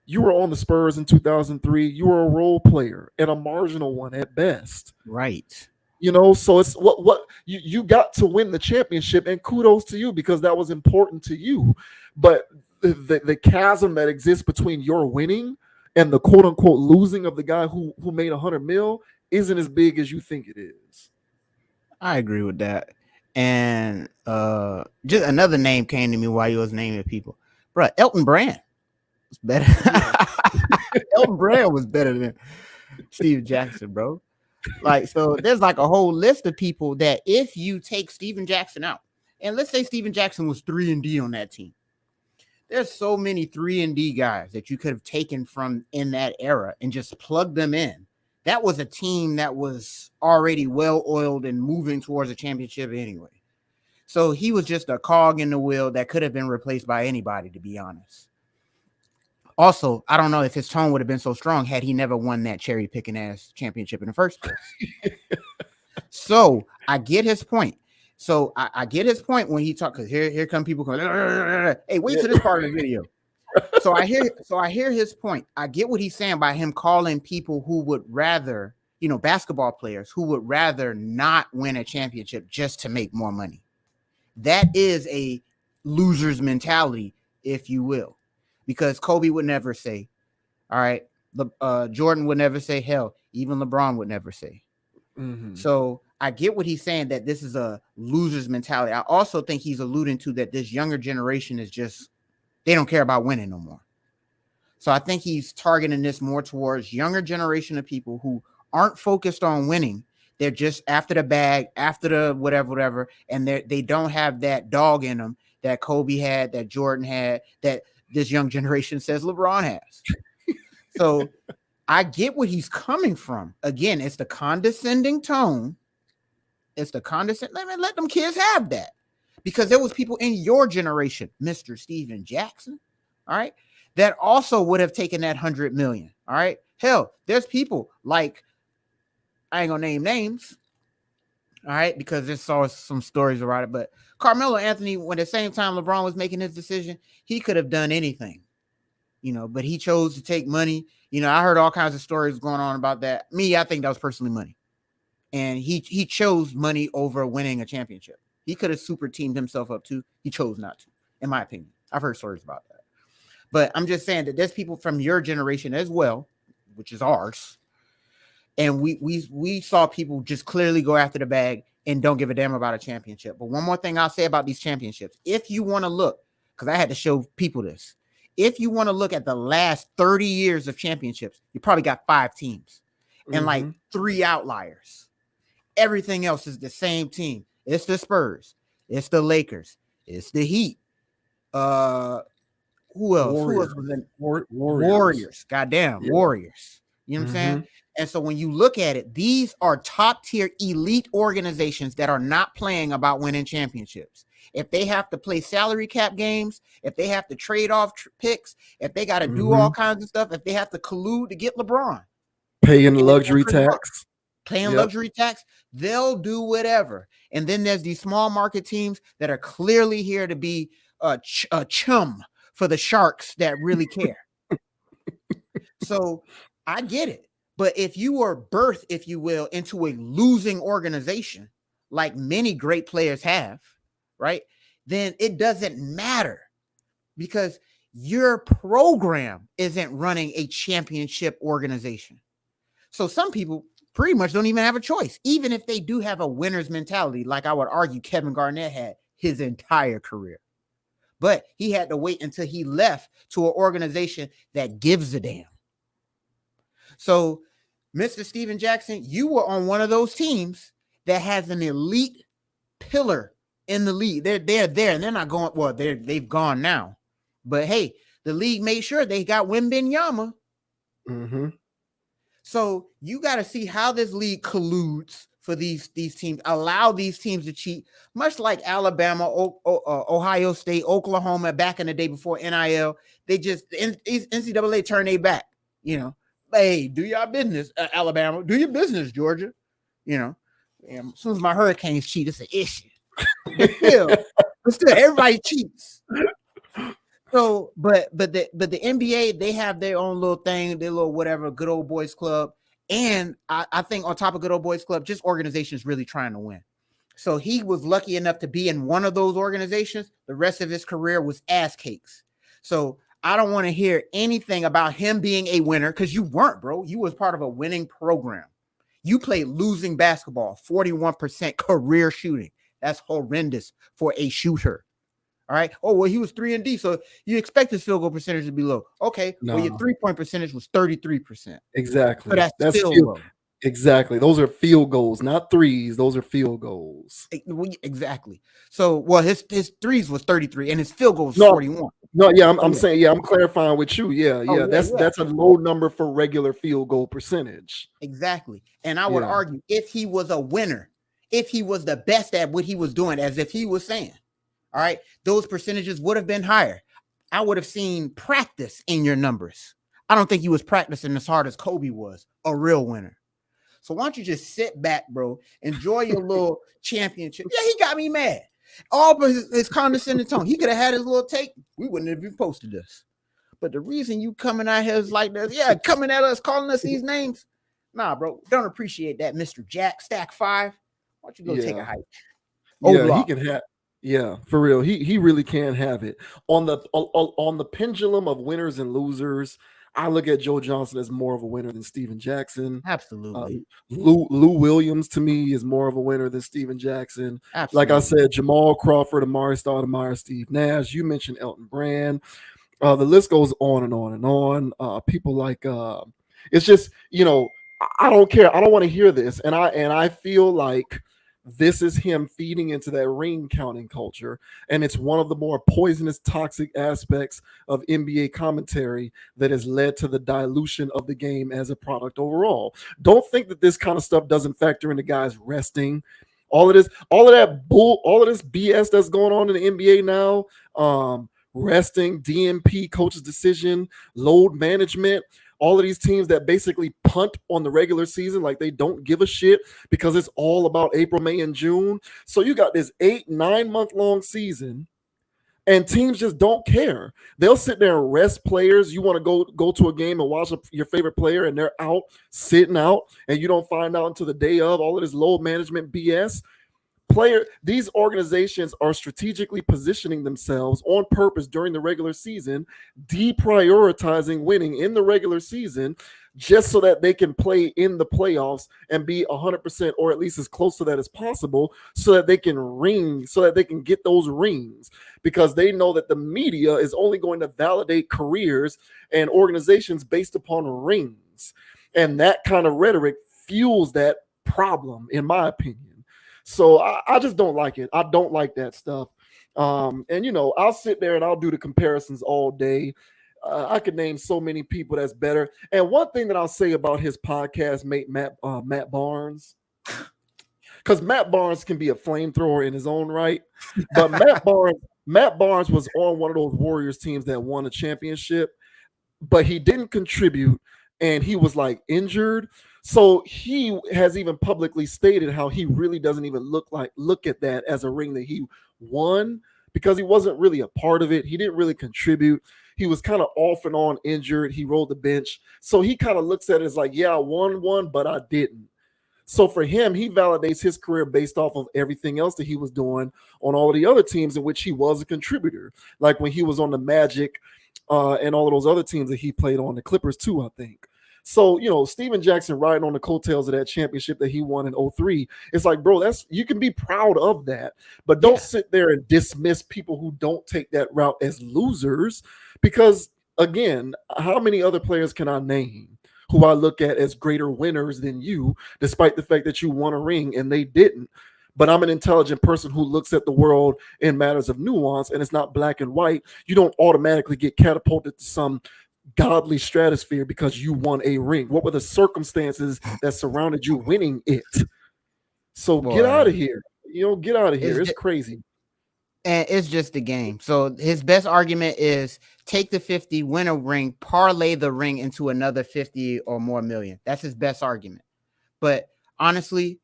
you were on the Spurs in 2003. You were a role player and a marginal one at best. Right. So it's what you got to win the championship, and kudos to you because that was important to you. But the chasm that exists between your winning and the quote unquote losing of the guy who made $100 million isn't as big as you think it is. I agree with that. And just another name came to me while you was naming people. Bro, Elton Brand was better. Elton Brand was better than Steve Jackson, bro. Like, so there's like a whole list of people that if you take Steven Jackson out, and let's say Steven Jackson was 3-and-D on that team, there's so many 3-and-D guys that you could have taken from in that era and just plugged them in. That was a team that was already well-oiled and moving towards a championship anyway. So he was just a cog in the wheel that could have been replaced by anybody, to be honest. Also, I don't know if his tone would have been so strong had he never won that cherry-picking ass championship in the first place. So I get his point. So I get his point when he talks, because here come people going, hey, wait till this part of the video. So I hear his point. I get what he's saying by him calling people who would rather, basketball players who would rather not win a championship just to make more money. That is a loser's mentality, if you will. Because Kobe would never say, all right, Jordan would never say, hell, even LeBron would never say. Mm-hmm. So I get what he's saying, that this is a loser's mentality. I also think he's alluding to that this younger generation is just, they don't care about winning no more. So I think he's targeting this more towards younger generation of people who aren't focused on winning. They're just after the bag, after the whatever, and they don't have that dog in them that Kobe had, that Jordan had, that this young generation says LeBron has. So I get what he's coming from. Again, it's the condescending tone. It's the condescending. Let them kids have that. Because there was people in your generation, Mr. Steven Jackson, all right, that also would have taken that $100 million. All right. Hell, there's people like, I ain't gonna name names. All right, because there's some stories about it. But Carmelo Anthony, when at the same time LeBron was making his decision, he could have done anything, but he chose to take money. I heard all kinds of stories going on about that. I think that was personally money. And he chose money over winning a championship. He could have super teamed himself up too. He chose not to, in my opinion. I've heard stories about that. But I'm just saying that there's people from your generation as well, which is ours. And we saw people just clearly go after the bag and don't give a damn about a championship. But one more thing I'll say about these championships, if you want to look, because I had to show people this, if you want to look at the last 30 years of championships, you probably got 5 teams and like 3 outliers. Everything else is the same team. It's the Spurs. It's the Lakers. It's the Heat. Who else? Who else was in Warriors? Goddamn, yeah. Warriors. You know what I'm saying? And so when you look at it, these are top tier elite organizations that are not playing about winning championships. If they have to play salary cap games, if they have to trade off picks, if they got to do all kinds of stuff, if they have to collude to get LeBron, paying luxury tax, luxury tax, they'll do whatever. And then there's these small market teams that are clearly here to be a chum for the sharks that really care. So I get it. But if you were birthed, if you will, into a losing organization, like many great players have, right, then it doesn't matter because your program isn't running a championship organization. So some people pretty much don't even have a choice, even if they do have a winner's mentality, like I would argue Kevin Garnett had his entire career. But he had to wait until he left to an organization that gives a damn. So, Mr. Steven Jackson, you were on one of those teams that has an elite pillar in the league. They're there, and they're not going. Well, they've gone now, but hey, the league made sure they got Wembanyama. So you got to see how this league colludes for these teams, allow these teams to cheat, much like Alabama, Ohio State, Oklahoma back in the day before NIL. They just NCAA turn their back. You know, hey, do your business, Alabama. Do your business, Georgia. You know, and as soon as my Hurricanes cheat, it's an issue. But still, everybody cheats. So, but the NBA, they have their own little thing, their little whatever, good old boys club. And I think on top of good old boys club, just organizations really trying to win. So he was lucky enough to be in one of those organizations. The rest of his career was ass cakes. So I don't want to hear anything about him being a winner, because you weren't, bro. You was part of a winning program. You played losing basketball, 41% career shooting. That's horrendous for a shooter. All right. Oh, well, he was 3-and-D, so you expect his field goal percentage to be low. Okay. No. Well, your 3-point percentage was 33%. Exactly. So that's still low. Exactly. Those are field goals, not threes. Those are field goals. Exactly. So, well, his threes was 33 and his field goal was 41. No, yeah, I'm saying, I'm clarifying with you. Yeah. That's a low number for regular field goal percentage. Exactly. And I would argue, if he was a winner, if he was the best at what he was doing, as if he was saying, all right, those percentages would have been higher. I would have seen practice in your numbers. I don't think he was practicing as hard as Kobe was, a real winner. So why don't you just sit back, bro, enjoy your little championship. Yeah, he got me mad. All but his condescending tone. He could have had his little take. We wouldn't have even posted this. But the reason you coming out here is like this, coming at us, calling us these names. Nah, bro, don't appreciate that, Mr. Jack Stack 5. Why don't you go take a hike? He can have. Yeah, for real. He really can have it. On the pendulum of winners and losers, I look at Joe Johnson as more of a winner than Steven Jackson. Absolutely. Lou Williams, to me, is more of a winner than Steven Jackson. Absolutely. Like I said, Jamal Crawford, Amari Stoudemire, Steve Nash. You mentioned Elton Brand. The list goes on and on and on. People like it's just, I don't care. I don't want to hear this. And I feel like this is him feeding into that ring counting culture. And it's one of the more poisonous, toxic aspects of NBA commentary that has led to the dilution of the game as a product overall. Don't think that this kind of stuff doesn't factor into guys resting. All of this BS that's going on in the NBA now, resting, DMP, coach's decision, load management, all of these teams that basically punt on the regular season, like they don't give a shit because it's all about April, May, and June. So you got this 8-9 month long season and teams just don't care. They'll sit there and rest players. You want to go to a game and watch your favorite player and they're out, sitting out, and you don't find out until the day of. All of this load management BS. These organizations are strategically positioning themselves on purpose during the regular season, deprioritizing winning in the regular season just so that they can play in the playoffs and be 100% or at least as close to that as possible so that they can get those rings, because they know that the media is only going to validate careers and organizations based upon rings. And that kind of rhetoric fuels that problem, in my opinion. So I just don't like it. I don't like that stuff. And, I'll sit there and I'll do the comparisons all day. I could name so many people that's better. And one thing that I'll say about his podcast mate, Matt Barnes, because Matt Barnes can be a flamethrower in his own right. But Matt Barnes was on one of those Warriors teams that won a championship, but he didn't contribute and he was like injured. So he has even publicly stated how he really doesn't even look at that as a ring that he won, because he wasn't really a part of it. He didn't really contribute. He was kind of off and on injured. He rolled the bench. So he kind of looks at it as like, yeah, I won one, but I didn't. So for him, he validates his career based off of everything else that he was doing on all of the other teams in which he was a contributor. Like when he was on the Magic and all of those other teams that he played on, the Clippers too, I think. So, Steven Jackson riding on the coattails of that championship that he won in 2003. It's like, bro, you can be proud of that, but don't sit there and dismiss people who don't take that route as losers, because, again, how many other players can I name who I look at as greater winners than you, despite the fact that you won a ring and they didn't? But I'm an intelligent person who looks at the world in matters of nuance, and it's not black and white. You don't automatically get catapulted to some godly stratosphere because you won a ring. What were the circumstances that surrounded you winning it? So Boy. get out of here. Get out of here. It's It's crazy. And it's just a game. So his best argument is take the 50, win a ring, parlay the ring into another 50 or more million. That's his best argument. But honestly,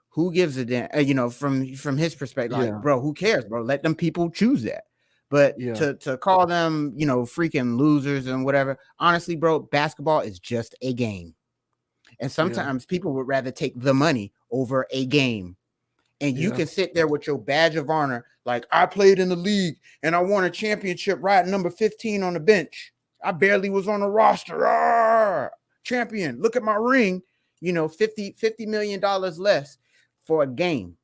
who gives a damn? From his perspective, like, bro, who cares, bro? Let them people choose that. But to call them, freaking losers and whatever, honestly, bro, basketball is just a game. And sometimes people would rather take the money over a game. And you can sit there with your badge of honor, like, I played in the league and I won a championship riding number 15 on the bench. I barely was on the roster. Champion, look at my ring. $50 million less for a game.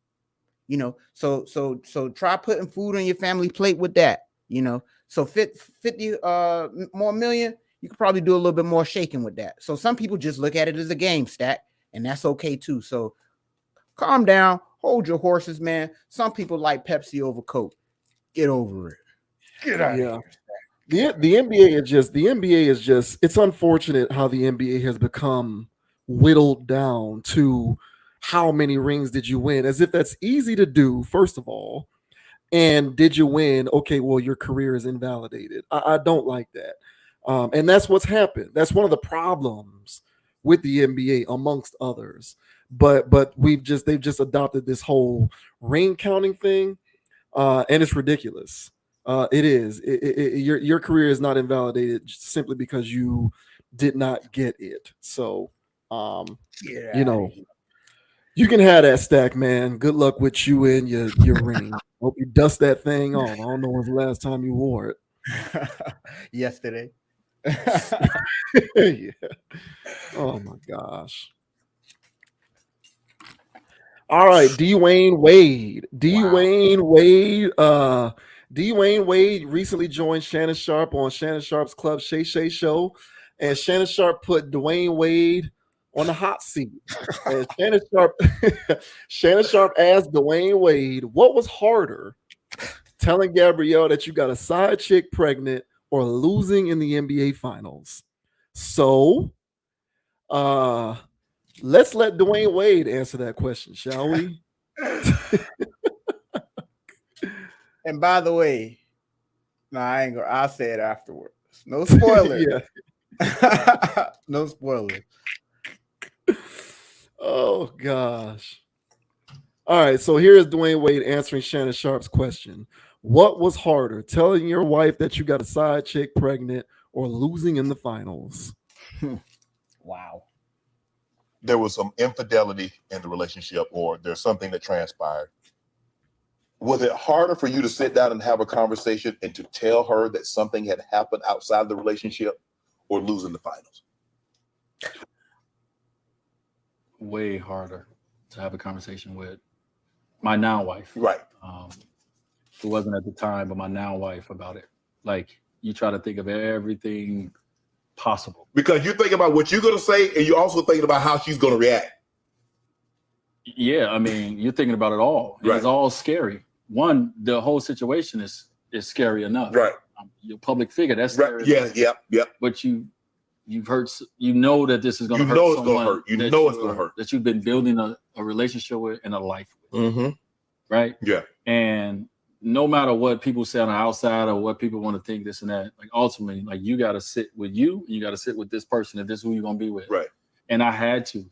So try putting food on your family plate with that. So 50 more million, you could probably do a little bit more shaking with that. So some people just look at it as a game, Stack, and that's okay too. So calm down. Hold your horses, man. Some people like Pepsi over Coke. Get over it. Get out of here. The NBA is just, it's unfortunate how the NBA has become whittled down to how many rings did you win, as if that's easy to do, first of all. And did you win? Okay, well, your career is invalidated. I don't like that. And that's what's happened. That's one of the problems with the NBA, amongst others. But they've just adopted this whole ring counting thing, and it's ridiculous. It is. Your career is not invalidated simply because you did not get it. So, you can have that, Stack, man. Good luck with you and your ring. Hope you dust that thing off. I don't know when's the last time you wore it. Yesterday. Yeah. Oh my gosh. All right, Dwayne Wade. Dwayne Wade recently joined Shannon Sharpe on Shannon Sharpe's Club Shay Shay Show, and Shannon Sharpe put Dwayne Wade on the hot seat. And Shannon Sharpe asked Dwayne Wade, what was harder, telling Gabrielle that you got a side chick pregnant or losing in the NBA Finals? So, let's let Dwayne Wade answer that question, shall we? And by the way, no, I ain't gonna. I'll say it afterwards. No spoilers. No spoilers. Oh gosh. All right, so here's Dwayne Wade answering Shannon Sharpe's question. What was harder, telling your wife that you got a side chick pregnant or losing in the finals? Wow. There was some infidelity in the relationship, or there's something that transpired. Was it harder for you to sit down and have a conversation and to tell her that something had happened outside the relationship, or losing the finals? Way harder to have a conversation with my now wife. Right. Who wasn't at the time, but my now wife about it. Like, you try to think of everything possible. Because you're thinking about what you're going to say, and you're also thinking about how she's going to react. Yeah, I mean, you're thinking about it all. Right. It's all scary. One, the whole situation is scary enough. Right. You're a public figure. That's scary. Right. Yeah. But you've hurt. You know that this is going to hurt. You know it's going to hurt. You know it's going to hurt. That you've been building a relationship with and a life with. Mm-hmm. Right. Yeah. And no matter what people say on the outside or what people want to think, this and that, like, ultimately, like, you got to sit with you. And you got to sit with this person, if this is who you're going to be with. Right. And I had to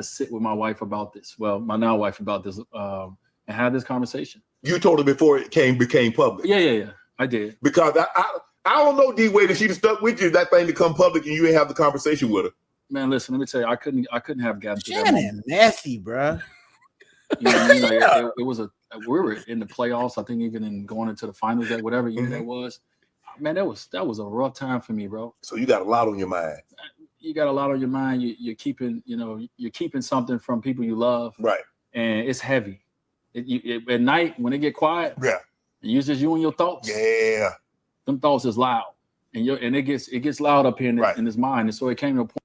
sit with my wife about this. Well, my now wife about this, and have this conversation. You told her before it became public. Yeah. I did. Because I don't know, D Wade, if she'd have stuck with you, that thing become public and you ain't have the conversation with her. Man, listen, let me tell you, I couldn't have gotten to that Shannon, messy, bro. You know what I mean? Like, it was we were in the playoffs. I think even in going into the finals, that whatever year that was, man, that was a rough time for me, bro. So you got a lot on your mind. You got a lot on your mind. You're keeping something from people you love, right? And it's heavy. At night when it get quiet, yeah, it's just you and your thoughts. Yeah, them thoughts is loud, and it gets loud up here in his mind, and so it came to a point.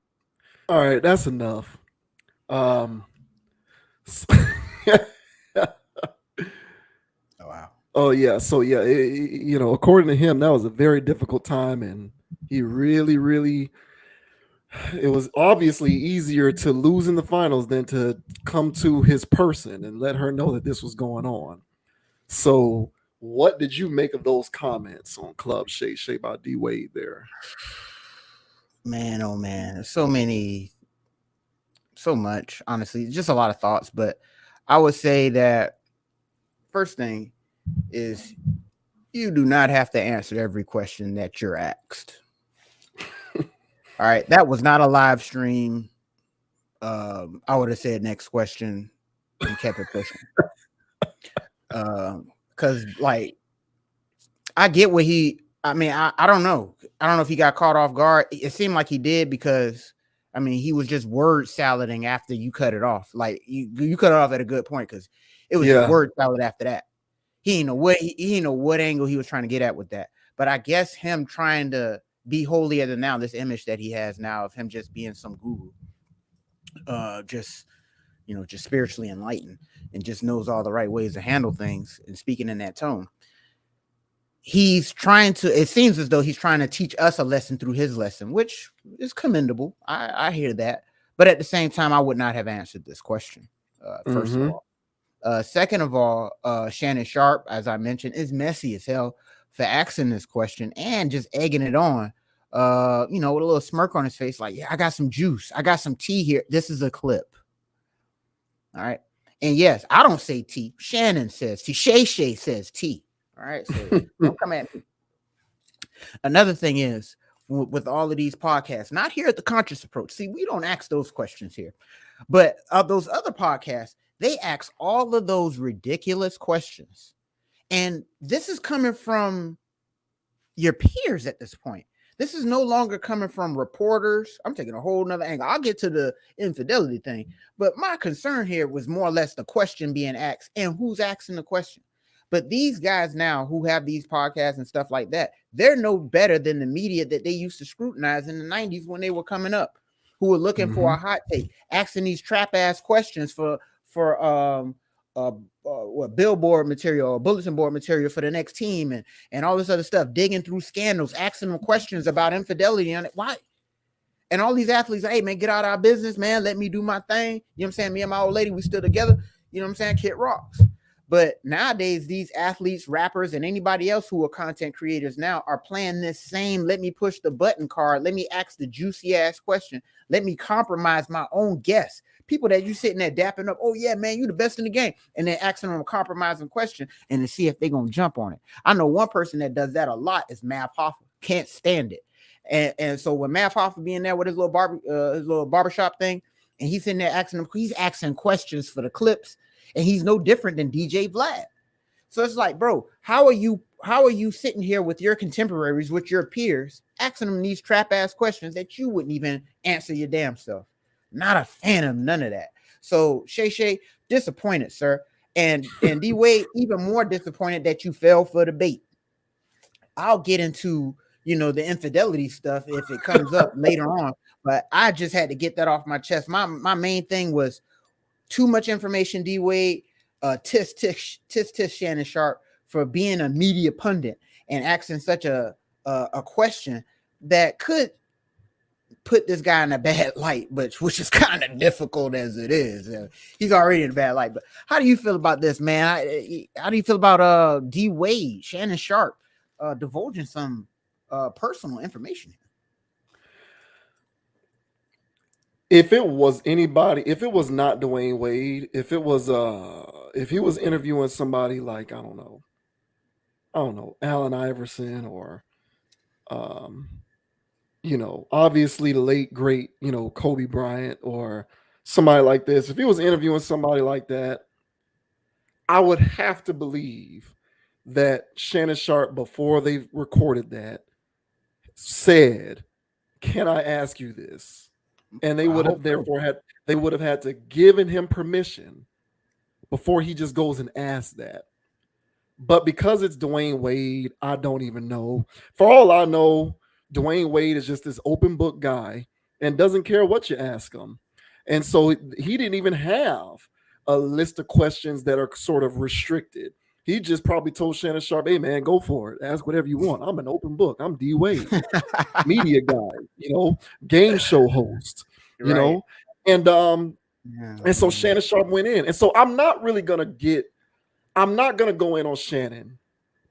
All right, that's enough. Oh, wow. Oh yeah. So yeah, according to him, that was a very difficult time, and he really, really it was obviously easier to lose in the finals than to come to his person and let her know that this was going on. So, what did you make of those comments on Club Shay Shay by D Wade there? Man, oh man, there's so much, honestly, just a lot of thoughts. But I would say that first thing is you do not have to answer every question that you're asked. All right, that was not a live stream. I would have said next question and kept it pushing. Because like I get what I don't know. I don't know if he got caught off guard. It seemed like he did because he was just word salading after you cut it off. Like you cut it off at a good point because it was just word salad after that. He didn't know what angle he was trying to get at with that. But I guess him trying to be holier than thou, this image that he has now of him just being some guru, just spiritually enlightened and just knows all the right ways to handle things and speaking in that tone. It seems as though he's trying to teach us a lesson through his lesson, which is commendable. I hear that. But at the same time, I would not have answered this question, first of all. Second of all, Shannon Sharpe, as I mentioned, is messy as hell for asking this question and just egging it on, with a little smirk on his face, like, yeah, I got some juice. I got some tea here. This is a clip. All right. And yes, I don't say tea. Shannon says tea. Shay Shay says tea. All right. So don't come at me. Another thing is with all of these podcasts, not here at the Conscious Approach. See, we don't ask those questions here, but those other podcasts, they ask all of those ridiculous questions. And this is coming from your peers at this point. This is no longer coming from reporters. I'm taking a whole nother angle. I'll get to the infidelity thing. But my concern here was more or less the question being asked and who's asking the question. But these guys now who have these podcasts and stuff like that, they're no better than the media that they used to scrutinize in the 90s when they were coming up, who were looking for a hot take, asking these trap ass questions for billboard material or bulletin board material for the next team and all this other stuff, digging through scandals, asking them questions about infidelity on it. Why? And all these athletes, hey man, get out of our business, man. Let me do my thing. You know what I'm saying? Me and my old lady, we still together. You know what I'm saying? Kid rocks. But nowadays, these athletes, rappers, and anybody else who are content creators now are playing this same let me push the button card. Let me ask the juicy ass question. Let me compromise my own guess. People that you sitting there dapping up, oh yeah, man, you the best in the game. And then asking them a compromising question and to see if they're going to jump on it. I know one person that does that a lot is Mav Hoffa. Can't stand it. And so when Mav Hoffa being there with his little barbershop thing, and he's sitting there he's asking questions for the clips, and he's no different than DJ Vlad. So it's like, bro, how are you sitting here with your contemporaries, with your peers, asking them these trap ass questions that you wouldn't even answer your damn self? Not a fan of none of that. So Shay Shay, disappointed, sir. And D Wade, even more disappointed that you fell for the bait. I'll get into the infidelity stuff if it comes up later on, but I just had to get that off my chest. My main thing was too much information, D Wade. Tis Shannon Sharpe for being a media pundit and asking such a question that could put this guy in a bad light, which is kind of difficult as it is. He's already in a bad light. But how do you feel about this, man? How do you feel about D Wade, Shannon Sharpe, divulging some personal information? If it was anybody, if it was not Dwayne Wade, if he was interviewing somebody like, I don't know, Allen Iverson or obviously the late great, Kobe Bryant or somebody like this, if he was interviewing somebody like that, I would have to believe that Shannon Sharpe, before they recorded that, said, "Can I ask you this?" And they would have had to given him permission before he just goes and asks that. But because it's Dwayne Wade, I don't even know. For all I know, Dwayne Wade is just this open book guy and doesn't care what you ask him. And so he didn't even have a list of questions that are sort of restricted. He just probably told Shannon Sharpe, "Hey man, go for it. Ask whatever you want. I'm an open book. I'm D Wade, media guy, game show host, Right. and Yeah, and so man. Shannon Sharpe went in, and so I'm not gonna go in on Shannon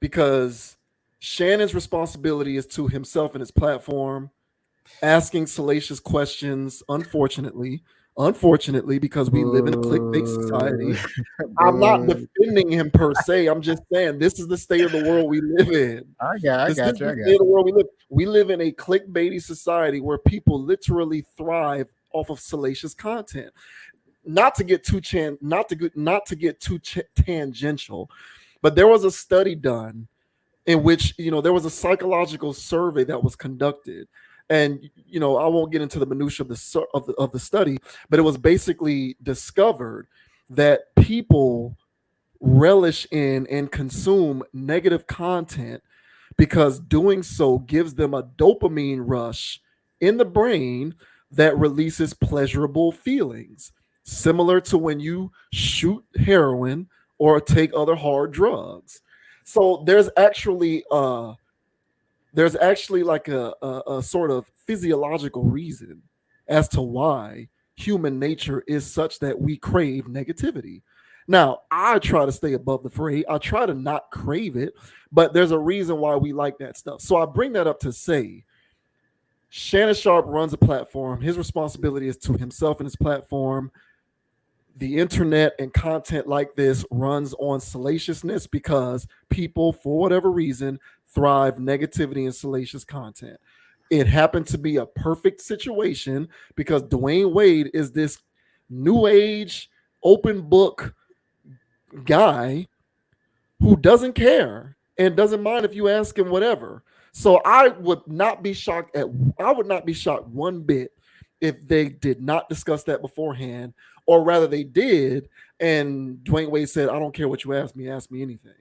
because Shannon's responsibility is to himself and his platform, asking salacious questions. Unfortunately, because we live in a clickbait society. I'm not Boo. defending him per se. I'm just saying this is the state of the world we live in. I This got is you. the I got state of the you. world we live. We live in a clickbaity society where people literally thrive off of salacious content. Not to get too tangential, but there was a study done in which there was a psychological survey that was conducted, and I won't get into the minutia of the study, but it was basically discovered that people relish in and consume negative content because doing so gives them a dopamine rush in the brain that releases pleasurable feelings, similar to when you shoot heroin or take other hard drugs. So there's actually like a sort of physiological reason as to why human nature is such that we crave negativity. Now, I try to stay above the fray. I try to not crave it, but there's a reason why we like that stuff. So I bring that up to say Shannon Sharpe runs a platform. His responsibility is to himself and his platform. The internet and content like this runs on salaciousness because people, for whatever reason, thrive negativity and salacious content. It happened to be a perfect situation because Dwayne Wade is this new age open book guy who doesn't care and doesn't mind if you ask him whatever. So I would not be shocked one bit if they did not discuss that beforehand, or rather they did, and Dwayne Wade said, "I don't care what you ask me anything."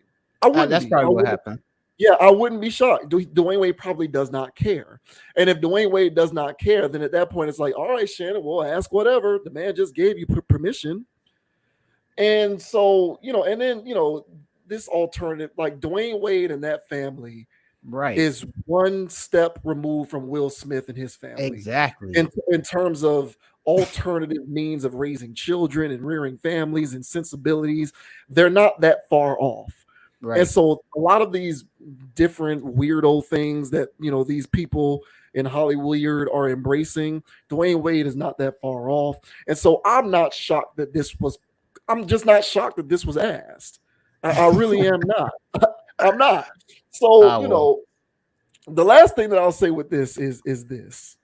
I wouldn't That's be. probably what happened. Yeah, I wouldn't be shocked. Dwayne Wade probably does not care. And if Dwayne Wade does not care, then at that point it's like, all right, Shannon, well, ask whatever. The man just gave you permission. And so, and then, this alternative, like Dwayne Wade and that family Right. is one step removed from Will Smith and his family. Exactly. In terms of alternative means of raising children and rearing families and sensibilities, they're not that far off. Right. And so a lot of these different weirdo things that, these people in Hollywood are embracing, Dwayne Wade is not that far off. And so I'm just not shocked that this was asked. I really am not. I'm not. So, the last thing that I'll say with this is this.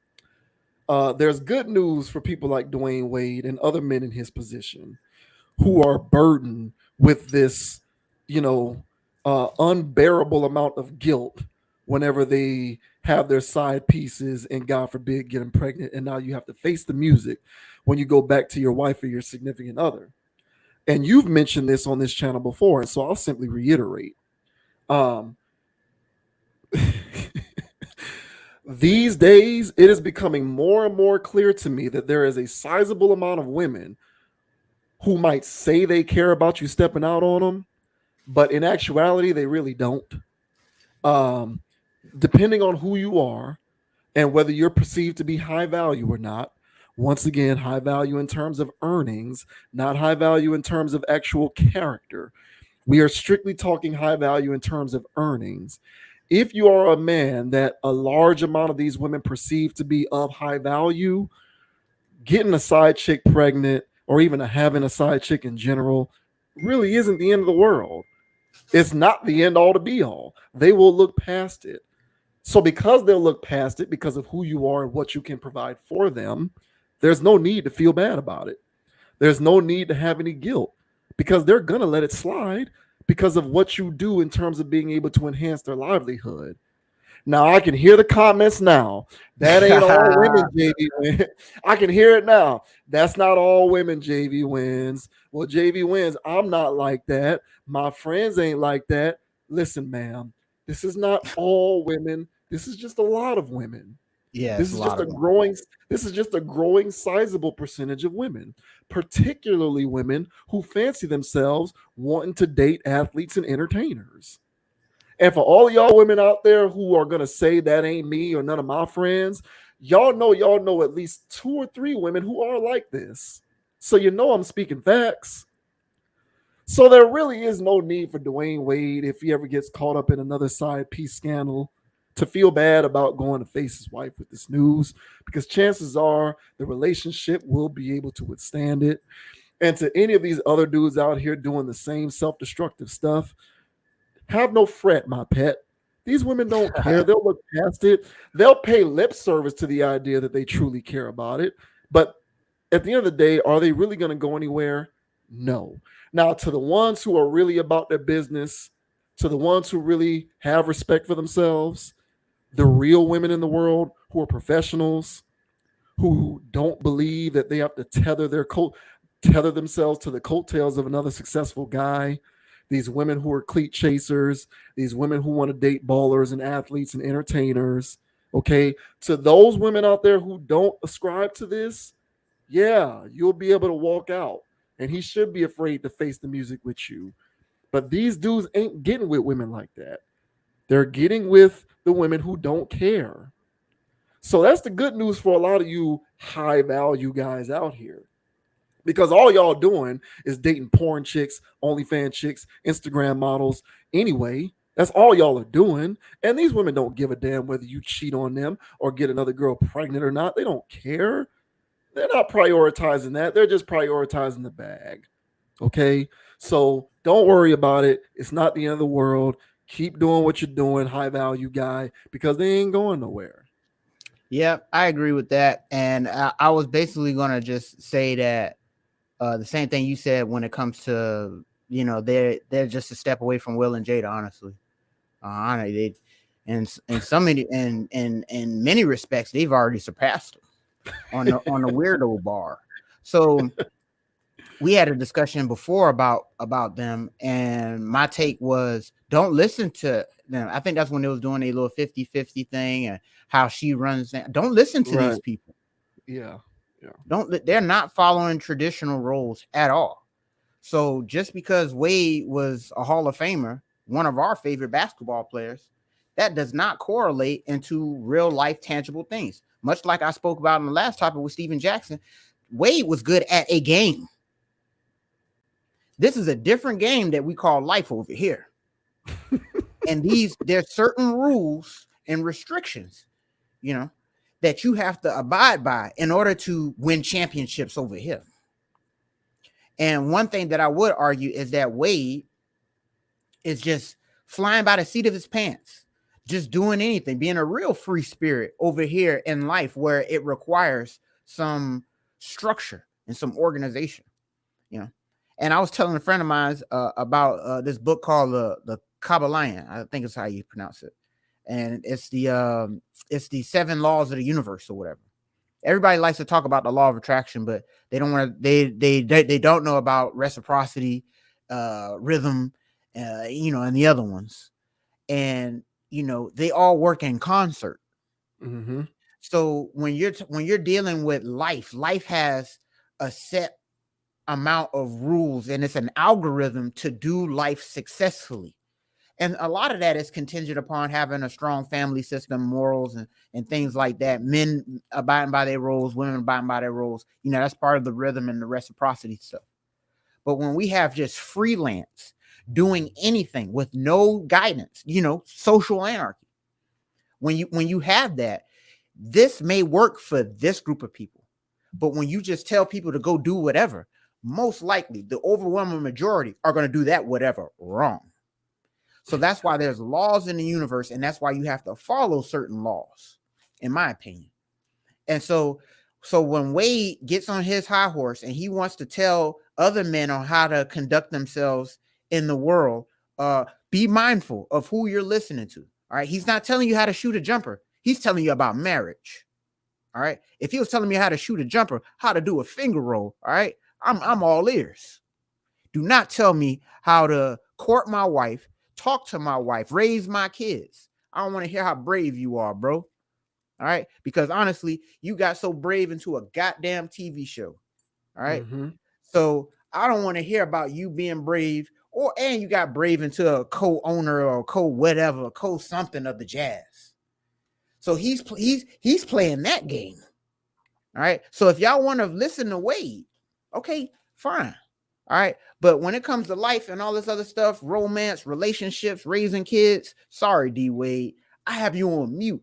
There's good news for people like Dwayne Wade and other men in his position who are burdened with this, unbearable amount of guilt whenever they have their side pieces and God forbid get them pregnant. And now you have to face the music when you go back to your wife or your significant other. And you've mentioned this on this channel before, and so I'll simply reiterate. These days, it is becoming more and more clear to me that there is a sizable amount of women who might say they care about you stepping out on them, but in actuality, they really don't. Depending on who you are and whether you're perceived to be high value or not, once again, high value in terms of earnings, not high value in terms of actual character. We are strictly talking high value in terms of earnings. If you are a man that a large amount of these women perceive to be of high value, getting a side chick pregnant or even having a side chick in general really isn't the end of the world. It's not the end all to be all. They will look past it. So because they'll look past it because of who you are and what you can provide for them, there's no need to feel bad about it. There's no need to have any guilt because they're going to let it slide because of what you do in terms of being able to enhance their livelihood. Now, I can hear the comments now. That ain't all women, JV wins. I can hear it now. That's not all women, JV wins. Well, JV wins. I'm not like that. My friends ain't like that. Listen, ma'am, this is not all women. This is just a lot of women. Yeah, This it's a is lot just a of them. growing. This is just a growing sizable percentage of women, particularly women who fancy themselves wanting to date athletes and entertainers. And for all y'all women out there who are gonna say that ain't me or none of my friends, y'all know at least 2 or 3 women who are like this. So you know I'm speaking facts. So there really is no need for Dwayne Wade, if he ever gets caught up in another side piece scandal, to feel bad about going to face his wife with this news, because chances are the relationship will be able to withstand it. And to any of these other dudes out here doing the same self-destructive stuff, have no fret, my pet. These women don't care. They'll look past it. They'll pay lip service to the idea that they truly care about it. But at the end of the day, are they really going to go anywhere? No. Now, to the ones who are really about their business, to the ones who really have respect for themselves, the real women in the world who are professionals, who don't believe that they have to tether themselves to the coattails of another successful guy, these women who are cleat chasers, these women who want to date ballers and athletes and entertainers, okay? To those women out there who don't ascribe to this, yeah, you'll be able to walk out. And he should be afraid to face the music with you. But these dudes ain't getting with women like that. They're getting with the women who don't care. So that's the good news for a lot of you high value guys out here. Because all y'all doing is dating porn chicks, OnlyFans chicks, Instagram models. Anyway, that's all y'all are doing. And these women don't give a damn whether you cheat on them or get another girl pregnant or not. They don't care. They're not prioritizing that. They're just prioritizing the bag. Okay? So don't worry about it. It's not the end of the world. Keep doing what you're doing, high value guy, because they ain't going nowhere. Yeah, I agree with that. And I was basically going to just say that the same thing you said when it comes to, you know, they're just a step away from Will and Jada, honestly. They, in many respects, they've already surpassed them on the weirdo bar. So we had a discussion before about them, and my take was don't listen to them. I think that's when they was doing a little 50-50 thing and how she runs that. Don't listen to these people. Yeah. They're not following traditional roles at all. So just because Wade was a Hall of Famer, one of our favorite basketball players, that does not correlate into real life tangible things. Much like I spoke about in the last topic with Steven Jackson, Wade was good at a game. This is a different game that we call life over here. And there's certain rules and restrictions, you know, that you have to abide by in order to win championships over here. And one thing that I would argue is that Wade is just flying by the seat of his pants, just doing anything, being a real free spirit over here in life where it requires some structure and some organization, you know. And I was telling a friend of mine about this book called the Kabbalion. I think it's how you pronounce it. And it's the 7 laws of the universe or whatever. Everybody likes to talk about the law of attraction, but they don't want to. They don't know about reciprocity, rhythm, you know, and the other ones. And you know, they all work in concert. Mm-hmm. So when you're dealing with life has a set amount of rules, and it's an algorithm to do life successfully. And a lot of that is contingent upon having a strong family system, morals, and things like that. Men abiding by their roles, women abiding by their roles. You know, that's part of the rhythm and the reciprocity stuff. But when we have just freelance doing anything with no guidance, you know, social anarchy, when you have that, this may work for this group of people. But when you just tell people to go do whatever, most likely the overwhelming majority are going to do that whatever wrong. So that's why there's laws in the universe, and that's why you have to follow certain laws, in my opinion. And so when Wade gets on his high horse and he wants to tell other men on how to conduct themselves in the world, be mindful of who you're listening to. All right. He's not telling you how to shoot a jumper. He's telling you about marriage. All right. If he was telling me how to shoot a jumper, how to do a finger roll, all right, I'm all ears. Do not tell me how to court my wife, talk to my wife, raise my kids. I don't want to hear how brave you are, bro. All All right. Because honestly, you got so brave into a goddamn TV show. All right. So I don't want to hear about you being brave, and you got brave into a co-owner or co-whatever, co-something of the Jazz. So he's playing that game. All right. So if y'all want to listen to Wade, okay, fine. All right. But when it comes to life and all this other stuff, romance, relationships, raising kids, sorry, D Wade, I have you on mute.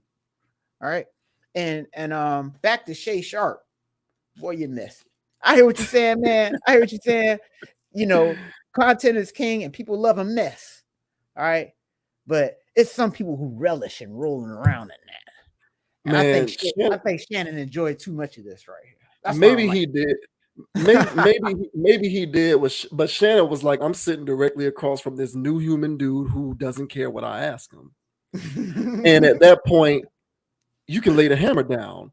All right. And back to Shay Sharpe. Boy, you're messy. I hear what you're saying, man. I hear what you're saying. You know, content is king and people love a mess. All right. But it's some people who relish in rolling around in that. And man, I think Shannon enjoyed too much of this right here. That's maybe he did. Maybe he did. But Shannon was like, I'm sitting directly across from this new human dude who doesn't care what I ask him. And at that point, you can lay the hammer down.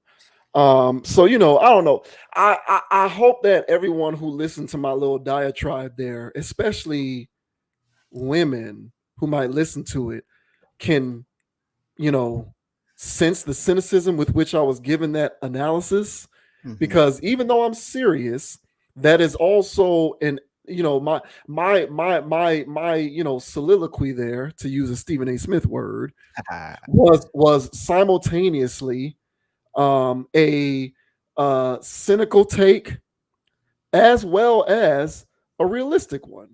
So you know, I don't know. I hope that everyone who listened to my little diatribe there, especially women who might listen to it, can, you know, sense the cynicism with which I was given that analysis. Because even though I'm serious, that is also an, you know, my you know, soliloquy there, to use a Stephen A. Smith word, was simultaneously a cynical take as well as a realistic one.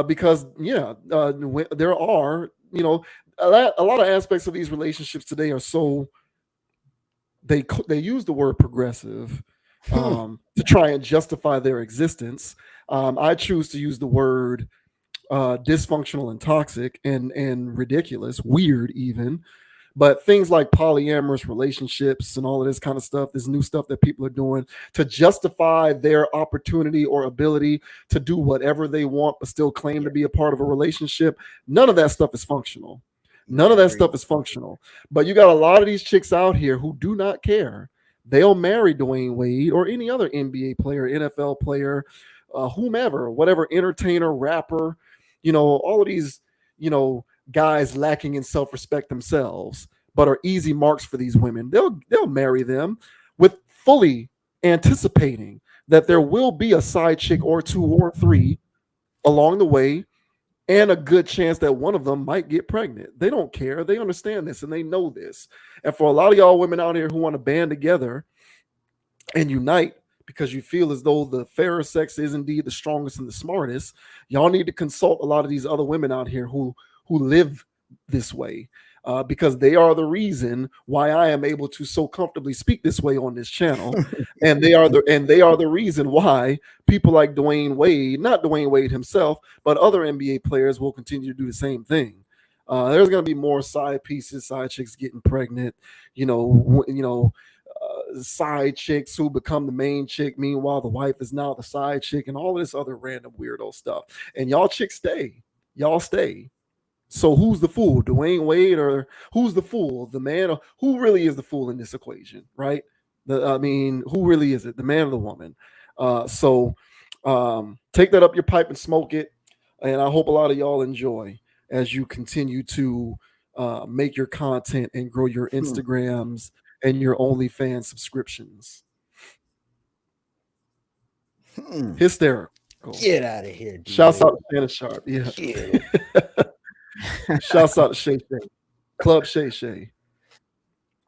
Because there are, you know, a lot of aspects of these relationships today are so, they use the word progressive to try and justify their existence. I choose to use the word dysfunctional and toxic and ridiculous, weird even. But things like polyamorous relationships and all of this kind of stuff, this new stuff that people are doing to justify their opportunity or ability to do whatever they want, but still claim to be a part of a relationship. None of that stuff is functional. None of that stuff is functional. But you got a lot of these chicks out here who do not care. They'll marry Dwayne Wade or any other NBA player, NFL player, whomever, whatever entertainer, rapper, you know, all of these, you know, guys lacking in self-respect themselves, but are easy marks for these women. They'll marry them with fully anticipating that there will be a side chick or two or three along the way, and a good chance that one of them might get pregnant. They don't care. They understand this and they know this. And for a lot of y'all women out here who want to band together and unite because you feel as though the fairer sex is indeed the strongest and the smartest, y'all need to consult a lot of these other women out here who live this way, because they are the reason why I am able to so comfortably speak this way on this channel. And they are the reason why people like Dwayne Wade, not Dwayne Wade himself, but other NBA players will continue to do the same thing. There's going to be more side pieces, side chicks getting pregnant, side chicks who become the main chick. Meanwhile, the wife is now the side chick and all this other random weirdo stuff. And y'all chicks stay. Y'all stay. So who's the fool, Dwayne Wade, or who's the fool, the man? Or who really is the fool in this equation, right? Who really is it, the man or the woman? So take that up your pipe and smoke it. And I hope a lot of y'all enjoy as you continue to make your content and grow your Instagrams and your OnlyFans subscriptions. Hysterical. Get out of here, dude. Shouts out to Shannon Sharpe. Yeah. Shouts out to Shay Shay. Club Shay Shay.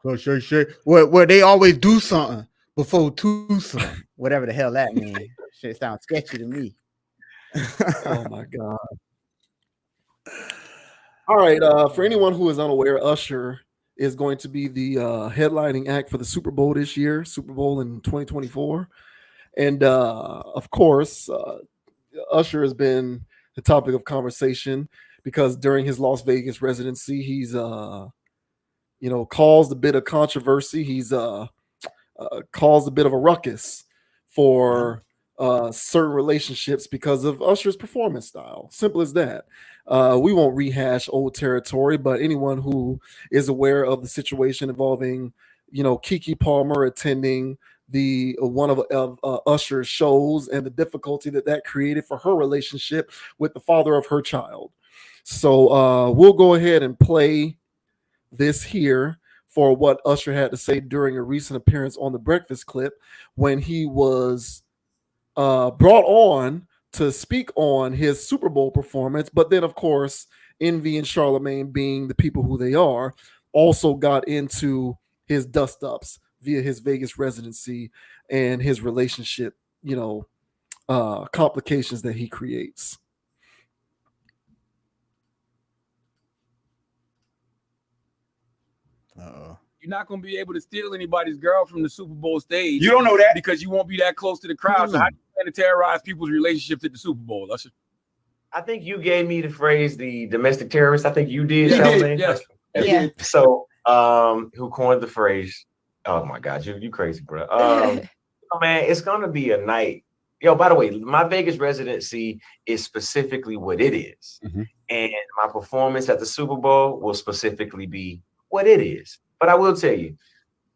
Club Shay Shay. Where they always do something before twosome. Whatever the hell that means. Shit sounds sketchy to me. Oh my God. All right. For anyone who is unaware, Usher is going to be the headlining act for the Super Bowl this year, Super Bowl in 2024. And of course, Usher has been the topic of conversation because during his Las Vegas residency, he's caused a bit of controversy. He's caused a bit of a ruckus for certain relationships because of Usher's performance style. Simple as that. We won't rehash old territory, but anyone who is aware of the situation involving, Keke Palmer attending the one of Usher's shows and the difficulty that created for her relationship with the father of her child. So we'll go ahead and play this here for what Usher had to say during a recent appearance on the Breakfast Clip when he was brought on to speak on his Super Bowl performance. But then, of course, Envy and Charlemagne, being the people who they are, also got into his dust-ups via his Vegas residency and his relationship, complications that he creates. You're not going to be able to steal anybody's girl from the Super Bowl stage. You don't know that because you won't be that close to the crowd. So how do you plan to terrorize people's relationships at the Super Bowl, Usher? I think you gave me the phrase, the domestic terrorist. I think you did, Charlamagne. Yes. Yeah. So, who coined the phrase? Oh my God, you crazy, bro. Man, it's gonna be a night. Yo, by the way, my Vegas residency is specifically what it is, and my performance at the Super Bowl will specifically be what it is. But I will tell you,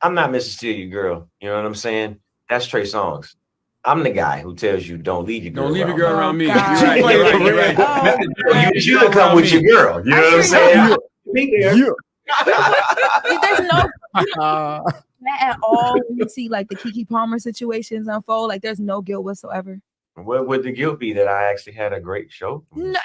I'm not Mr. Steal Your Girl. You know what I'm saying? That's Trey Songz. I'm the guy who tells you don't leave your girl. Don't leave your girl around me. You're God. right. You're right. You should come with your girl. You know what I'm saying? There's no that at all when you see like the Keke Palmer situations unfold. Like there's no guilt whatsoever. What would the guilt be that I actually had a great show? No,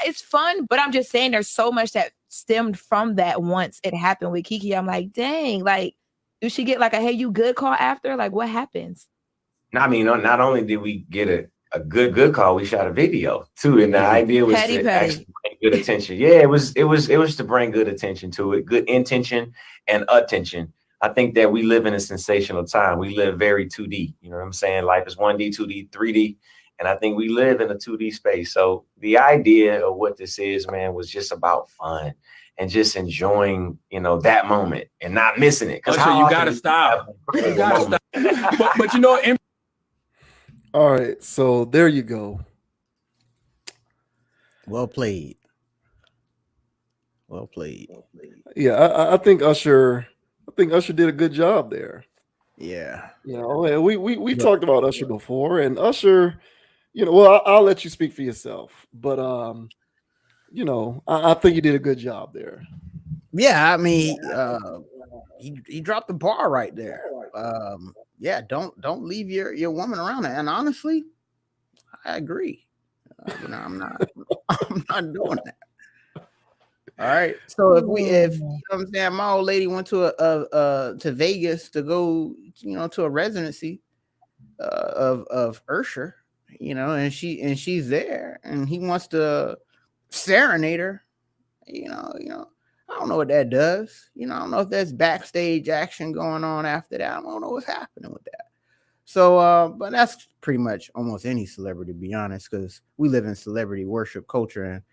it's fun, but I'm just saying there's so much that stemmed from that once it happened with Keke. I'm like, dang, like, do she get like a hey you good call after? Like what happens? I mean, not only did we get a good call, we shot a video too, and the idea was to actually bring good attention. Yeah, it was to bring good attention to it, good intention and attention. I think that we live in a sensational time. We live very 2D. You know what I'm saying? Life is 1D, 2D, 3D, and I think we live in a 2D space. So the idea of what this is, man, was just about fun and just enjoying, that moment and not missing it. Because you gotta stop. You gotta stop. But you know. All right, so there you go. Well played. Well played. Yeah, I think Usher. I think Usher did a good job there. Yeah. We talked about Usher before, and Usher, well, I'll let you speak for yourself, but I think you did a good job there. Yeah, I mean, he dropped the bar right there. Yeah, don't leave your woman around it. And honestly, I agree. I'm not doing that. All right. So if you know what I'm saying, my old lady went to to Vegas to go, to a residency of Usher, and she's there, and he wants to serenade her, I don't know what that does. I don't know if there's backstage action going on after that. I don't know what's happening with that. So, but that's pretty much almost any celebrity, to be honest, because we live in celebrity worship culture, and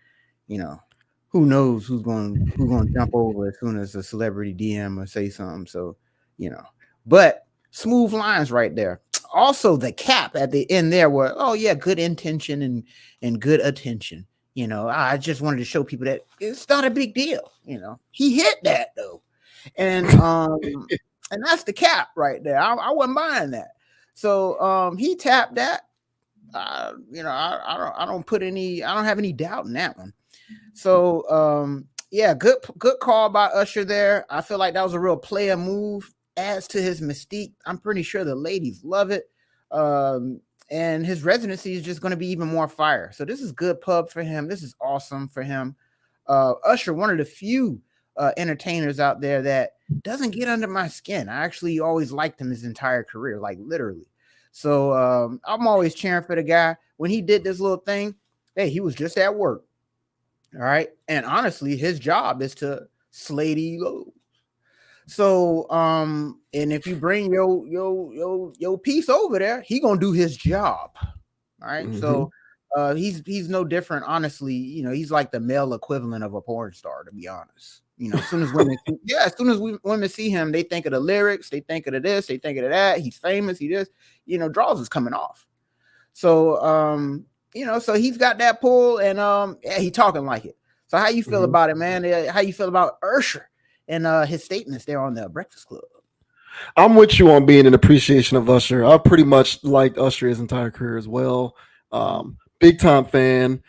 who knows who's going to jump over as soon as a celebrity DM or say something. So, but smooth lines right there. Also, the cap at the end there were, oh yeah, good intention and good attention. I just wanted to show people that it's not a big deal. He hit that though, and and that's the cap right there. I wasn't buying that. So he tapped that. I don't have any doubt in that one. So yeah, good call by Usher there. I feel like that was a real player move. Adds to his mystique. I'm pretty sure the ladies love it. And his residency is just going to be even more fire. So this is good pub for him. This is awesome for him. Usher, one of the few entertainers out there that doesn't get under my skin. I actually always liked him his entire career, like literally. So I'm always cheering for the guy. When he did this little thing, hey, he was just at work. All right. And honestly, his job is to slay these lows. So, and if you bring your piece over there, he gonna do his job. All right. Mm-hmm. So, he's no different. Honestly, he's like the male equivalent of a porn star, to be honest. As soon as women see him, they think of the lyrics, they think of this, they think of that. He's famous. He just, draws is coming off. So, so he's got that pull, and yeah, he talking like it. So, how you feel about it, man? How you feel about Usher and his statements there on the Breakfast Club? I'm with you on being an appreciation of Usher. I pretty much liked Usher his entire career as well. Big time fan.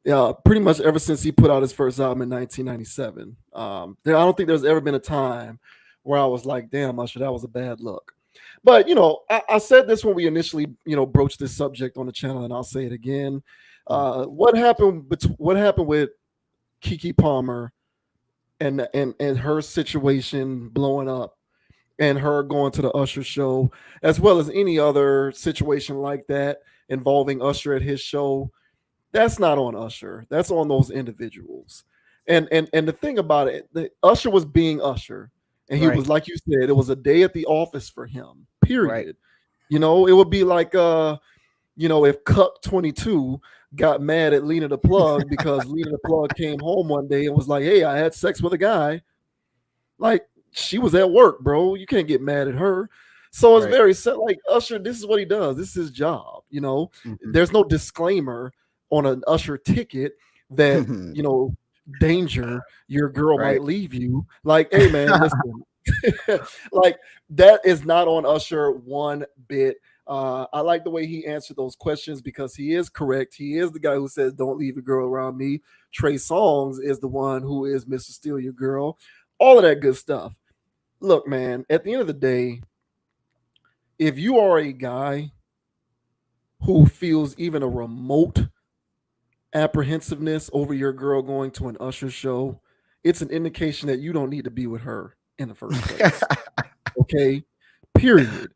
Yeah, pretty much ever since he put out his first album in 1997. I don't think there's ever been a time where I was like, damn, Usher, that was a bad look. But, I said this when we initially, broached this subject on the channel, and I'll say it again. What happened with Keke Palmer and her situation blowing up and her going to the Usher show, as well as any other situation like that involving Usher at his show, that's not on Usher. That's on those individuals. And the thing about it, Usher was being Usher. And he was, like you said, it was a day at the office for him, period. Right. It would be like, if Cuck 22 got mad at Lena the Plug because Lena the Plug came home one day and was like, hey, I had sex with a guy. Like, she was at work, bro. You can't get mad at her. So it's very set. Like, Usher, this is what he does. This is his job. There's no disclaimer on an Usher ticket that, danger, your girl might leave you. Like, hey, man, listen. Like, that is not on Usher one bit. I like the way he answered those questions because he is correct. He is the guy who says, don't leave a girl around me. Trey Songz is the one who is Mr. Steal Your Girl. All of that good stuff. Look, man, at the end of the day, if you are a guy who feels even a remote apprehensiveness over your girl going to an Usher show, it's an indication that you don't need to be with her in the first place. Okay? Period.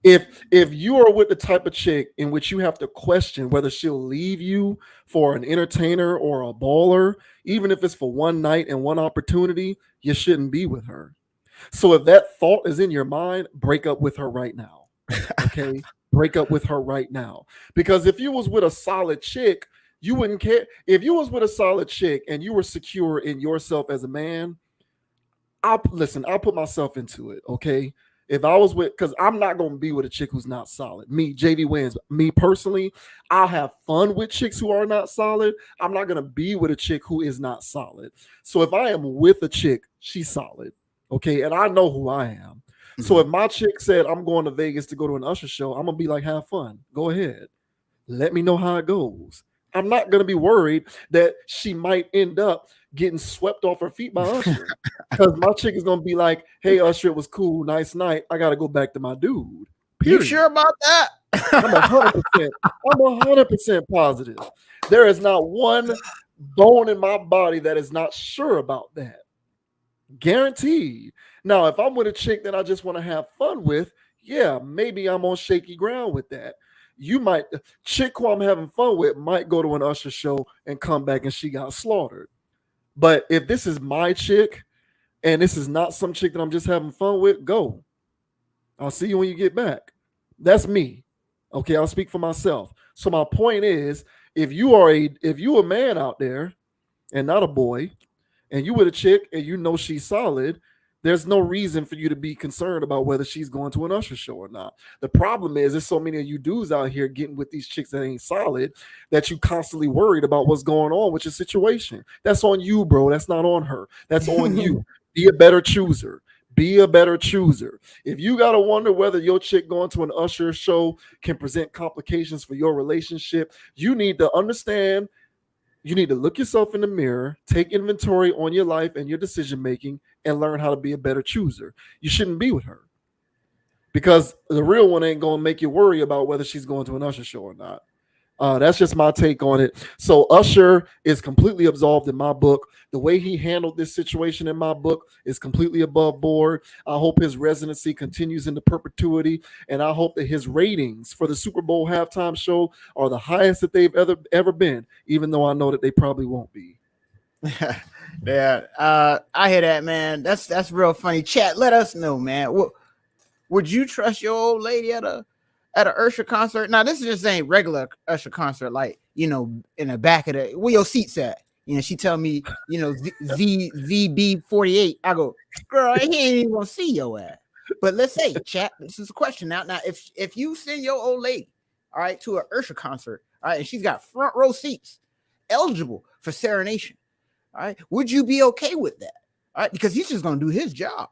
If you are with the type of chick in which you have to question whether she'll leave you for an entertainer or a baller, even if it's for one night and one opportunity, you shouldn't be with her. So if that thought is in your mind, break up with her right now. Okay? Break up with her right now. Because if you was with a solid chick, you wouldn't care. If you was with a solid chick and you were secure in yourself as a man, I'll put myself into it, okay? If I was because I'm not going to be with a chick who's not solid. Me, JV Wins, me personally, I'll have fun with chicks who are not solid. I'm not going to be with a chick who is not solid. So if I am with a chick, she's solid, okay? And I know who I am. So if my chick said, I'm going to Vegas to go to an Usher show, I'm going to be like, have fun. Go ahead. Let me know how it goes. I'm not going to be worried that she might end up getting swept off her feet by Usher. Because my chick is going to be like, hey, Usher, it was cool. Nice night. I got to go back to my dude. Period. You sure about that? I'm 100% positive. There is not one bone in my body that is not sure about that. Guaranteed. Now, if I'm with a chick that I just want to have fun with, yeah, maybe I'm on shaky ground with that. Chick who I'm having fun with might go to an Usher show and come back and she got slaughtered. But if this is my chick and this is not some chick that I'm just having fun with, go. I'll see you when you get back. That's me. Okay, I'll speak for myself. So my point is, if you a man out there and not a boy, and you with a chick and you know she's solid, there's no reason for you to be concerned about whether she's going to an Usher show or not. The problem is there's so many of you dudes out here getting with these chicks that ain't solid that you constantly worried about what's going on with your situation. That's on you, bro. That's not on her. That's on you. Be a better chooser. Be a better chooser. If you got to wonder whether your chick going to an Usher show can present complications for your relationship, you need to understand. You need to look yourself in the mirror, take inventory on your life and your decision-making, and learn how to be a better chooser. You shouldn't be with her because the real one ain't going to make you worry about whether she's going to an Usher show or not. That's just my take on it. So Usher is completely absolved in my book. The way he handled this situation in my book is completely above board. I hope his residency continues into perpetuity, and I hope that his ratings for the Super Bowl halftime show are the highest that they've ever been, even though I know that they probably won't be. Yeah, I hear that, man. That's real funny. Chat, let us know, man. Would you trust your old lady at an Usher concert? Now, this is just ain't regular Usher concert, like, in the back of where your seats at. She tell me, VB48. I go, girl, he ain't even gonna see your ass. But let's say, chat, this is a question now. Now, if you send your old lady, all right, to an Usher concert, all right, and she's got front row seats, eligible for serenation, all right, would you be okay with that? All right, because he's just gonna do his job.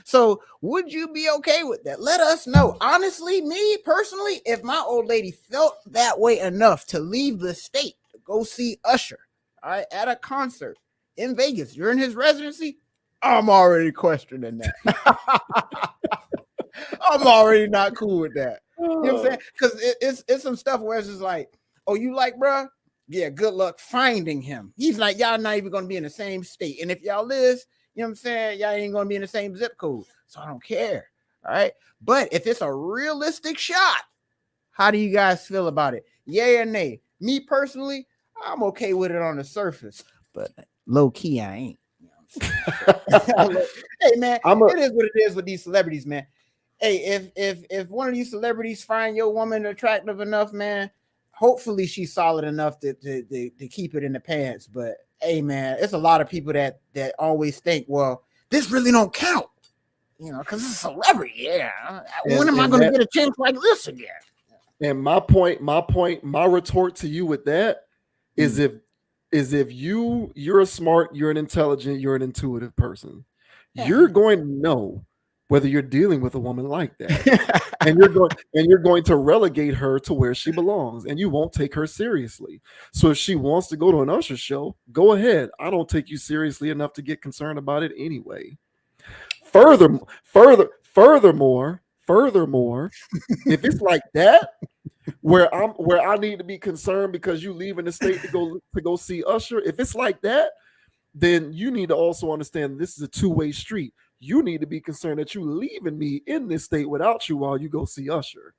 So would you be okay with that? Let us know. Honestly, me personally, if my old lady felt that way enough to leave the state to go see Usher, all right, at a concert in Vegas during his residency, I'm already questioning that. I'm already not cool with that. You know what I'm saying? Because it's some stuff where it's just like, oh, you like, bruh? Yeah, good luck finding him. He's like, y'all not even going to be in the same state. And if y'all is, you know what I'm saying? Y'all ain't going to be in the same zip code. So I don't care. All right. But if it's a realistic shot, how do you guys feel about it? Yay or nay? Me personally, I'm okay with it on the surface, but low key, I ain't. You know what I'm hey, man, it is what it is with these celebrities, man. Hey, if one of these celebrities find your woman attractive enough, man, hopefully she's solid enough to keep it in the pants. But hey, man, it's a lot of people that always think, well, this really don't count, you know, because it's a celebrity. Yeah, when am I going to get a chance like this again? And my retort to you with that is if you're a smart, you're an intelligent, you're an intuitive person, you're going to know whether you're dealing with a woman like that. and you're going to relegate her to where she belongs, and you won't take her seriously. So if she wants to go to an Usher show, go ahead. I don't take you seriously enough to get concerned about it anyway. Furthermore, if it's like that, where I need to be concerned because you leaving the state to go see Usher, if it's like that, then you need to also understand this is a two-way street. You need to be concerned that you leaving me in this state without you while you go see Usher.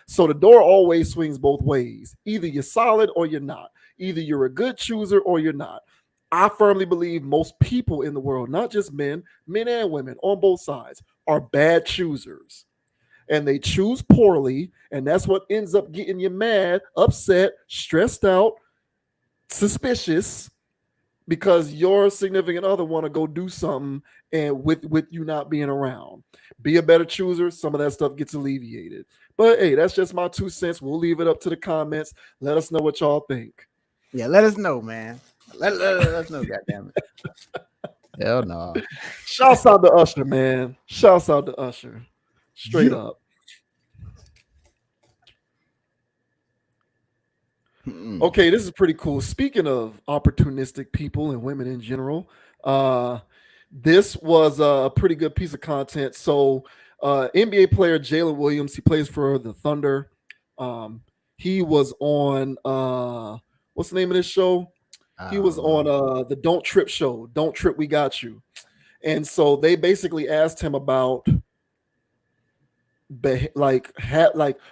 So the door always swings both ways. Either you're solid or you're not. Either you're a good chooser or you're not. I firmly believe most people in the world, not just men and women on both sides, are bad choosers. And they choose poorly, and that's what ends up getting you mad, upset, stressed out, suspicious, because your significant other want to go do something and with you not being around. Be a better chooser. Some of that stuff gets alleviated. But hey, that's just my 2 cents. We'll leave it up to the comments. Let us know what y'all think. Yeah, let us know, man. Let us know, goddammit. Hell no. Shouts out to Usher, man. Shouts out to Usher. Straight up. Okay, this is pretty cool. Speaking of opportunistic people and women in general, this was a pretty good piece of content. So NBA player Jalen Williams, he plays for the Thunder. He was on what's the name of this show? He was on the Don't Trip show. Don't Trip, We Got You. And so they basically asked him about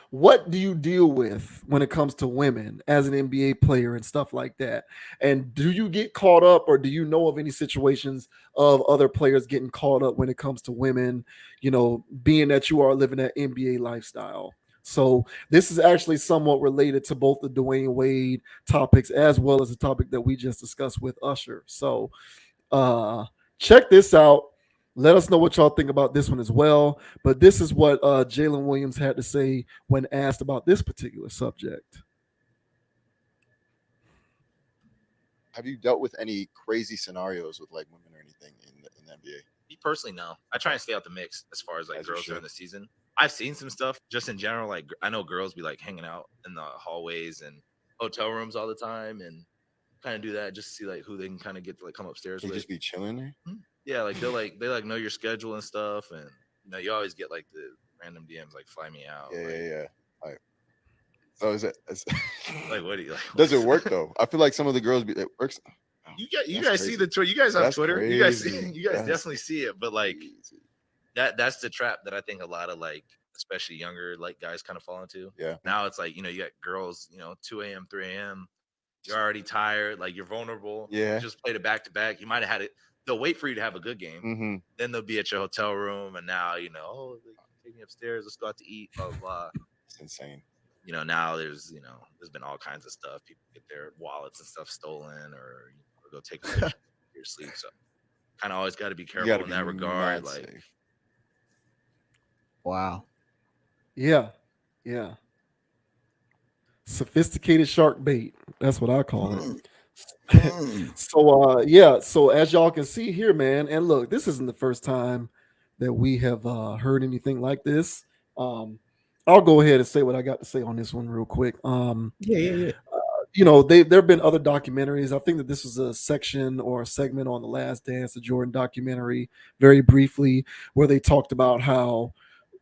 what do you deal with when it comes to women as an NBA player and stuff like that? And do you get caught up, or do you know of any situations of other players getting caught up when it comes to women, you know, being that you are living that NBA lifestyle? So this is actually somewhat related to both the Dwayne Wade topics as well as the topic that we just discussed with Usher. So check this out. Let us know what y'all think about this one as well. But this is what Jalen Williams had to say when asked about this particular subject. Have you dealt with any crazy scenarios with like women or anything in the NBA? Me personally, no. I try and stay out the mix as far as like girls during the season. I've seen some stuff just in general. Like I know girls be like hanging out in the hallways and hotel rooms all the time and kind of do that just to see like who they can kind of get to like come upstairs with. Just be chilling there. Mm-hmm. Yeah, like they know your schedule and stuff, and you know you always get like the random DMs like fly me out. Yeah. All right. So is it like what do you like? Does it work though? I feel like some of the girls it works. You guys crazy. See the Twitter. You guys have Twitter. Crazy. You guys definitely see it, but like that's the trap that I think a lot of like especially younger like guys kind of fall into. Yeah. Now it's like, you know, you got girls, you know, 2 a.m., 3 a.m. You're already tired, like you're vulnerable. Yeah. You just played it back to back. You might have had it. They'll wait for you to have a good game. Mm-hmm. Then they'll be at your hotel room, and now you know, oh, take me upstairs. Let's go out to eat. Blah blah blah. It's insane. You know, now there's been all kinds of stuff. People get their wallets and stuff stolen, or go take a picture of your sleep. So, kind of always got to be careful in that regard. Like, safe. Wow. Yeah. Sophisticated shark bait. That's what I call it. So as y'all can see here, man, and look, this isn't the first time that we have heard anything like this. I'll go ahead and say what I got to say on this one real quick. you know, there have been other documentaries. I think that this was a section or a segment on The Last Dance, the Jordan documentary, very briefly, where they talked about how,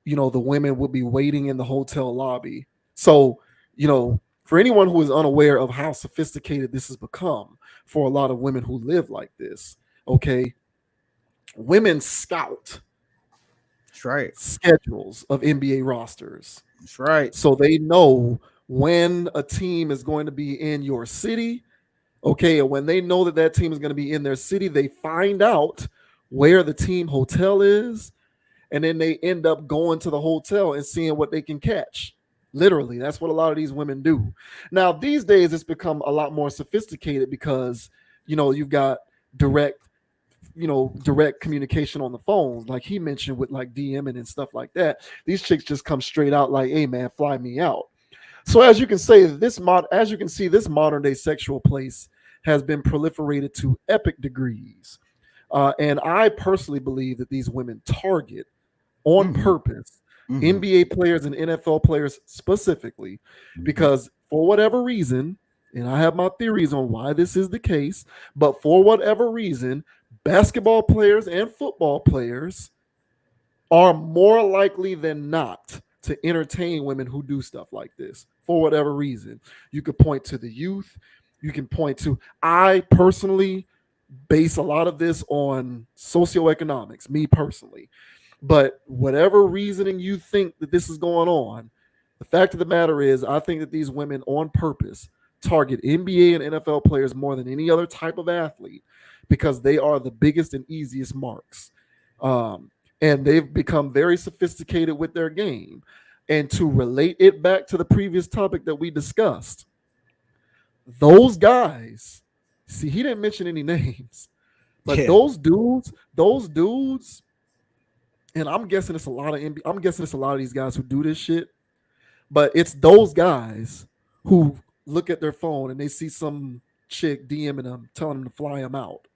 you know, the women would be waiting in the hotel lobby. So, you know, for anyone who is unaware of how sophisticated this has become for a lot of women who live like this, okay, women scout That's right. schedules of NBA rosters. That's right. So they know when a team is going to be in your city, okay, and when they know that that team is going to be in their city, they find out where the team hotel is, and then they end up going to the hotel and seeing what they can catch. Literally, that's what a lot of these women do. Now, these days, it's become a lot more sophisticated because, you know, you've got direct communication on the phone, like he mentioned with like DMing and stuff like that. These chicks just come straight out like, hey man, fly me out. So as you can see, this modern day sexual place has been proliferated to epic degrees. And I personally believe that these women target on purpose NBA players and NFL players specifically, because for whatever reason, and I have my theories on why this is the case, but for whatever reason, basketball players and football players are more likely than not to entertain women who do stuff like this for whatever reason. You could point to the youth. You can point to, I personally base a lot of this on socioeconomics, me personally. But whatever reasoning you think that this is going on, the fact of the matter is, I think that these women on purpose target NBA and NFL players more than any other type of athlete because they are the biggest and easiest marks. And they've become very sophisticated with their game. And to relate it back to the previous topic that we discussed, those guys, see, he didn't mention any names, but those dudes, and I'm guessing it's a lot of these guys who do this shit, but it's those guys who look at their phone and they see some chick DMing them, telling them to fly them out.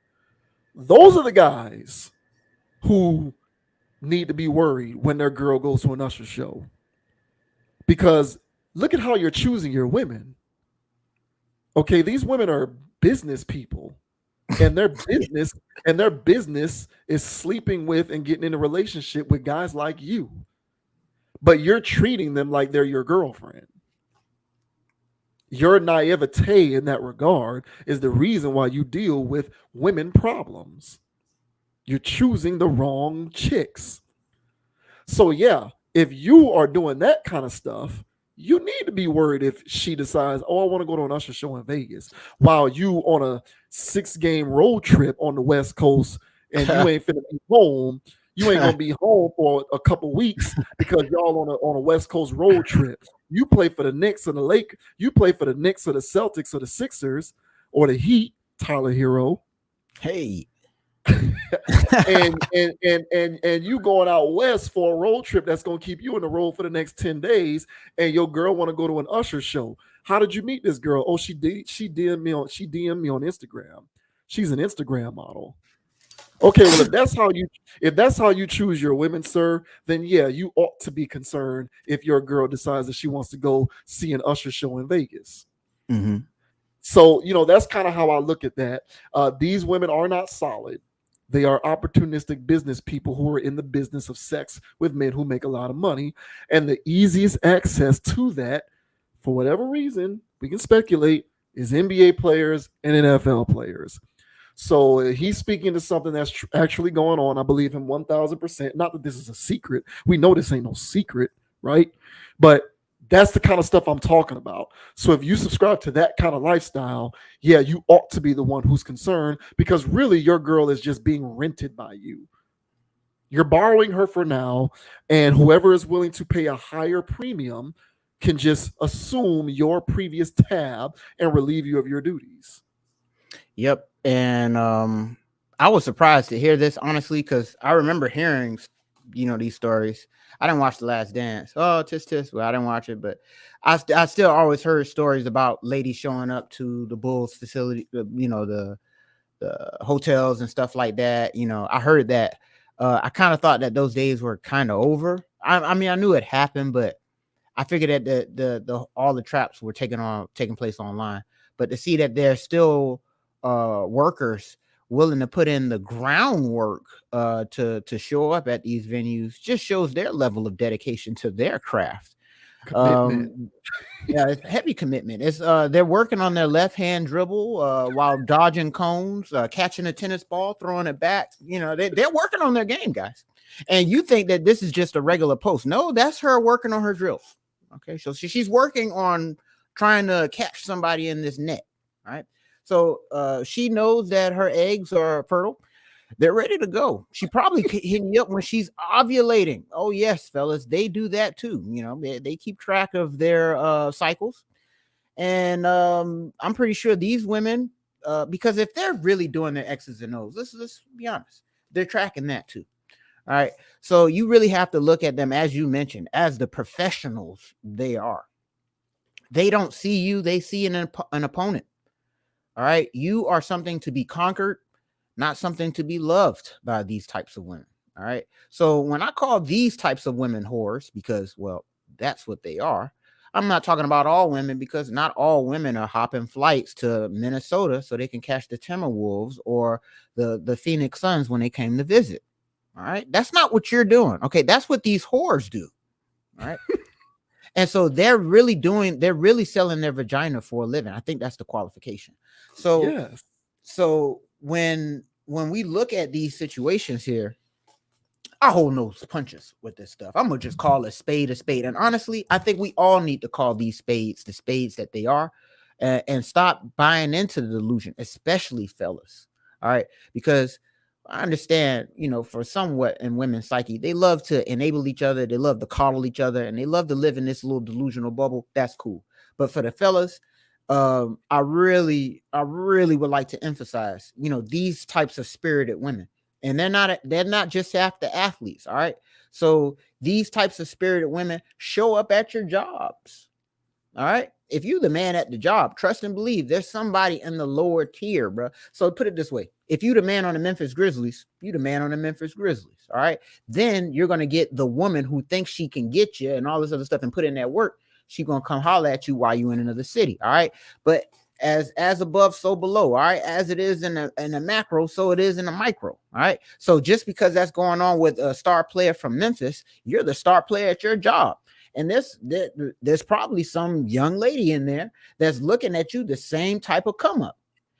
Those are the guys who need to be worried when their girl goes to an Usher show. Because look at how you're choosing your women. Okay, these women are business people, and their business is sleeping with and getting in a relationship with guys like you. But you're treating them like they're your girlfriend. Your naivete in that regard is the reason why you deal with women problems. You're choosing the wrong chicks. So yeah, if you are doing that kind of stuff, you need to be worried if she decides, oh, I want to go to an Usher show in Vegas, while you on a 6-game road trip on the West Coast and you ain't finna be home. You ain't gonna be home for a couple weeks because y'all on a West Coast road trip. You play for the Knicks or the Lakers. You play for the Knicks or the Celtics or the Sixers or the Heat, Tyler Hero. Hey. and you going out west for a road trip that's going to keep you on the road for the next 10 days, and your girl want to go to an Usher show. How did you meet this girl? Oh, she DM'd me on Instagram. She's an Instagram model. Okay, well, if that's how you choose your women, sir, then yeah, you ought to be concerned if your girl decides that she wants to go see an Usher show in Vegas. Mm-hmm. So, you know, that's kind of how I look at that. These women are not solid. They are opportunistic business people who are in the business of sex with men who make a lot of money. And the easiest access to that, for whatever reason, we can speculate, is NBA players and NFL players. So he's speaking to something that's actually going on. I believe him 1,000%. Not that this is a secret. We know this ain't no secret, right? But that's the kind of stuff I'm talking about. So if you subscribe to that kind of lifestyle, yeah, you ought to be the one who's concerned, because really your girl is just being rented by you. You're borrowing her for now, and whoever is willing to pay a higher premium can just assume your previous tab and relieve you of your duties. Yep. And I was surprised to hear this, honestly, because I remember hearing, these stories. I didn't watch The Last Dance. Oh, tisk. Well, I didn't watch it, but I still always heard stories about ladies showing up to the Bulls facility, the hotels and stuff like that. I heard that. I kind of thought that those days were kind of over. I mean, I knew it happened, but I figured that the all the traps were taking place online. but to see that there's still workers willing to put in the groundwork to show up at these venues just shows their level of dedication to their craft. Commitment. Yeah, it's heavy commitment. It's they're working on their left hand dribble while dodging cones, catching a tennis ball, throwing it back. You know, they're working on their game, guys. And you think that this is just a regular post? No, that's her working on her drills. Okay, so she's working on trying to catch somebody in this net. Right. So she knows that her eggs are fertile. They're ready to go. She probably hitting you up when she's ovulating. Oh, yes, fellas. They do that too. You know, they keep track of their cycles. And I'm pretty sure these women, because if they're really doing their X's and O's, let's be honest, they're tracking that too. All right. So you really have to look at them, as you mentioned, as the professionals they are. They don't see you. They see an opponent. All right. You are something to be conquered, not something to be loved by these types of women. All right. So when I call these types of women whores, because, well, that's what they are, I'm not talking about all women, because not all women are hopping flights to Minnesota so they can catch the Timberwolves or the Phoenix Suns when they came to visit. All right. That's not what you're doing. Okay. That's what these whores do. All right. And so they're really selling their vagina for a living. I think that's the qualification. So, Yes. So when we look at these situations here, I hold no punches with this stuff. I'm gonna just call a spade a spade. And honestly, I think we all need to call these spades the spades that they are, and stop buying into the delusion, especially fellas. All right, because I understand, you know, for somewhat in women's psyche, they love to enable each other, they love to coddle each other, and they love to live in this little delusional bubble. That's cool. But for the fellas, I really would like to emphasize, you know, these types of spirited women, and they're not just after athletes. All right. So these types of spirited women show up at your jobs. All right. If you the man at the job, trust and believe there's somebody in the lower tier, bro. So put it this way. If you the man on the Memphis Grizzlies, you the man on the Memphis Grizzlies. All right. Then you're going to get the woman who thinks she can get you and all this other stuff and put in that work. She's going to come holler at you while you're in another city. All right. But as above, so below. All right. As it is in a macro, so it is in a micro. All right. So just because that's going on with a star player from Memphis, you're the star player at your job. And there's probably some young lady in there that's looking at you the same type of come up.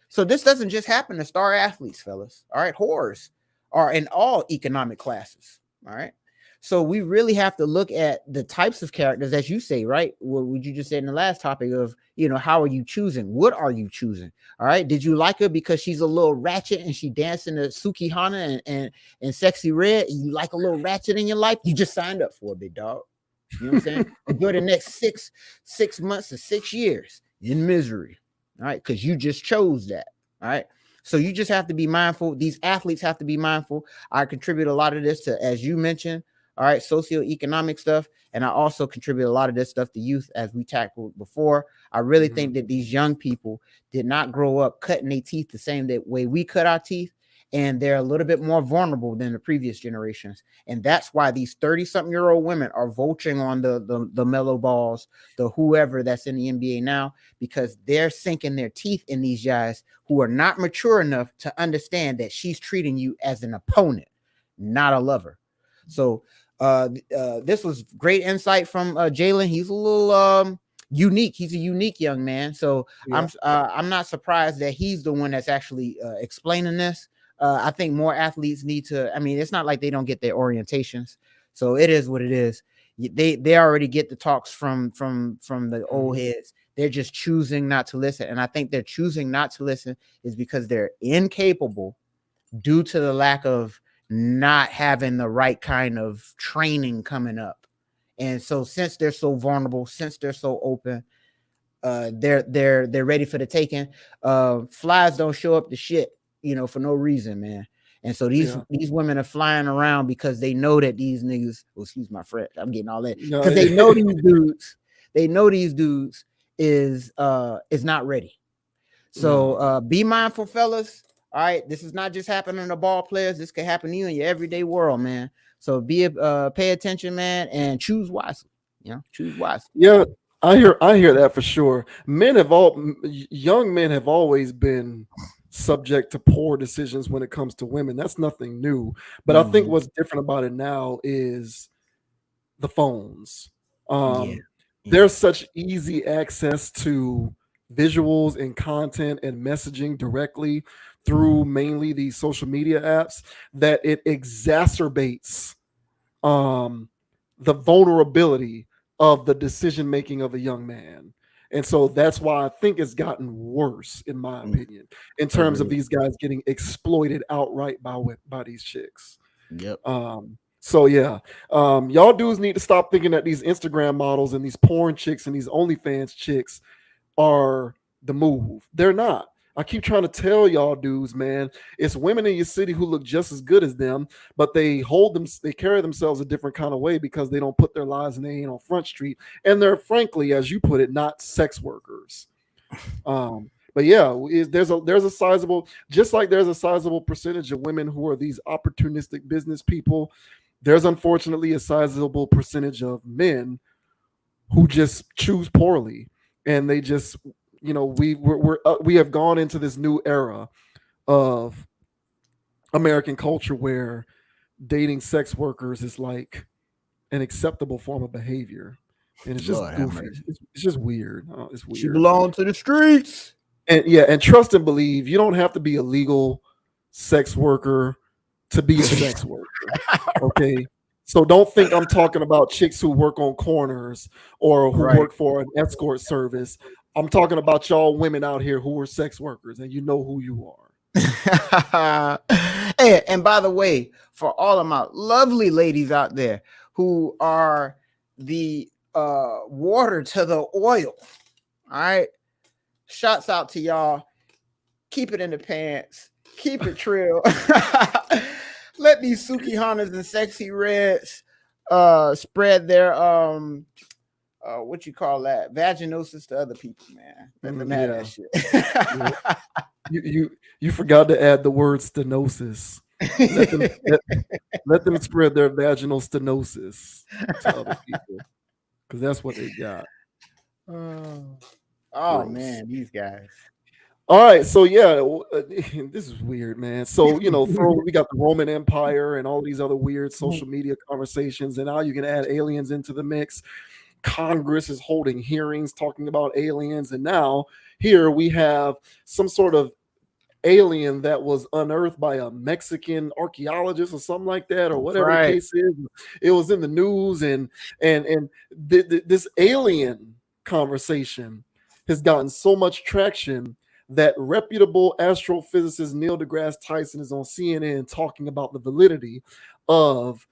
So this doesn't just happen to star athletes, fellas. All right. Whores are in all economic classes. All right. So we really have to look at the types of characters, as you say, right? What would you just say in the last topic of, you know, how are you choosing? What are you choosing? All right. Did you like her because she's a little ratchet and she dancing to Suki Hana and Sexy Red? And you like a little ratchet in your life? You just signed up for it, big dog. You know what I'm saying? Enjoy the next six months to 6 years in misery. All right. Because you just chose that. All right. So you just have to be mindful. These athletes have to be mindful. I contribute a lot of this to, as you mentioned, all right, socioeconomic stuff. And I also contribute a lot of this stuff to youth, as we tackled before. I really think that these young people did not grow up cutting their teeth the same way we cut our teeth. And they're a little bit more vulnerable than the previous generations. And that's why these 30-something-year-old women are vulturing on the Melo Balls, the whoever that's in the NBA now, because they're sinking their teeth in these guys who are not mature enough to understand that she's treating you as an opponent, not a lover. So this was great insight from Jalen. He's a little unique. He's a unique young man. So yeah. I'm not surprised that he's the one that's actually explaining this. I think more athletes need to. I mean, it's not like they don't get their orientations. So it is what it is. They already get the talks from the old heads. They're just choosing not to listen. And I think they're choosing not to listen is because they're incapable due to the lack of not having the right kind of training coming up. And so since they're so vulnerable, since they're so open, they're ready for the taking. Flies don't show up to shit, you know, for no reason, man. And so these women are flying around because they know that these niggas, excuse my French, I'm getting all that, because they know these dudes is not ready. So be mindful, fellas. All right, this is not just happening to ball players. This could happen to you in your everyday world, man. So pay attention, man, and choose wisely. You know, choose wisely. Yeah, I hear that for sure. Young men have always been subject to poor decisions when it comes to women. That's nothing new. But I think what's different about it now is the phones. There's such easy access to visuals and content and messaging directly through mainly these social media apps that it exacerbates the vulnerability of the decision making of a young man. And so that's why I think it's gotten worse, in my opinion, in terms of these guys getting exploited outright by these chicks. Yep. So yeah, y'all dudes need to stop thinking that these Instagram models and these porn chicks and these OnlyFans chicks are the move. They're not. I keep trying to tell y'all dudes, man, it's women in your city who look just as good as them, but they carry themselves a different kind of way because they don't put their lives and they ain't on Front Street. And they're, frankly, as you put it, not sex workers. But yeah, there's a sizable, just like there's a sizable percentage of women who are these opportunistic business people, there's unfortunately a sizable percentage of men who just choose poorly, and they just, we have gone into this new era of American culture where dating sex workers is like an acceptable form of behavior, and it's just goofy. It's just weird. It's weird. She belongs to the streets. And trust and believe, you don't have to be a legal sex worker to be a sex worker. Okay. So don't think I'm talking about chicks who work on corners or who work for an escort service. I'm talking about y'all women out here who are sex workers, and you know who you are. And by the way, for all of my lovely ladies out there who are the water to the oil, all right, shouts out to y'all. Keep it in the pants. Keep it trill. Let these Suki Hanas and Sexy Reds spread their what you call that, vaginosis to other people, man. Let them have that shit. You forgot to add the word stenosis. Let them spread their vaginal stenosis to other people, because that's what they got. Oh man, these guys. All right, so yeah, this is weird, man. So we got the Roman Empire and all these other weird social media conversations, and now you can add aliens into the mix. Congress is holding hearings talking about aliens, and now here we have some sort of alien that was unearthed by a Mexican archaeologist or something like that, or whatever the case is. It was in the news, and this alien conversation has gotten so much traction that reputable astrophysicist Neil deGrasse Tyson is on CNN talking about the validity of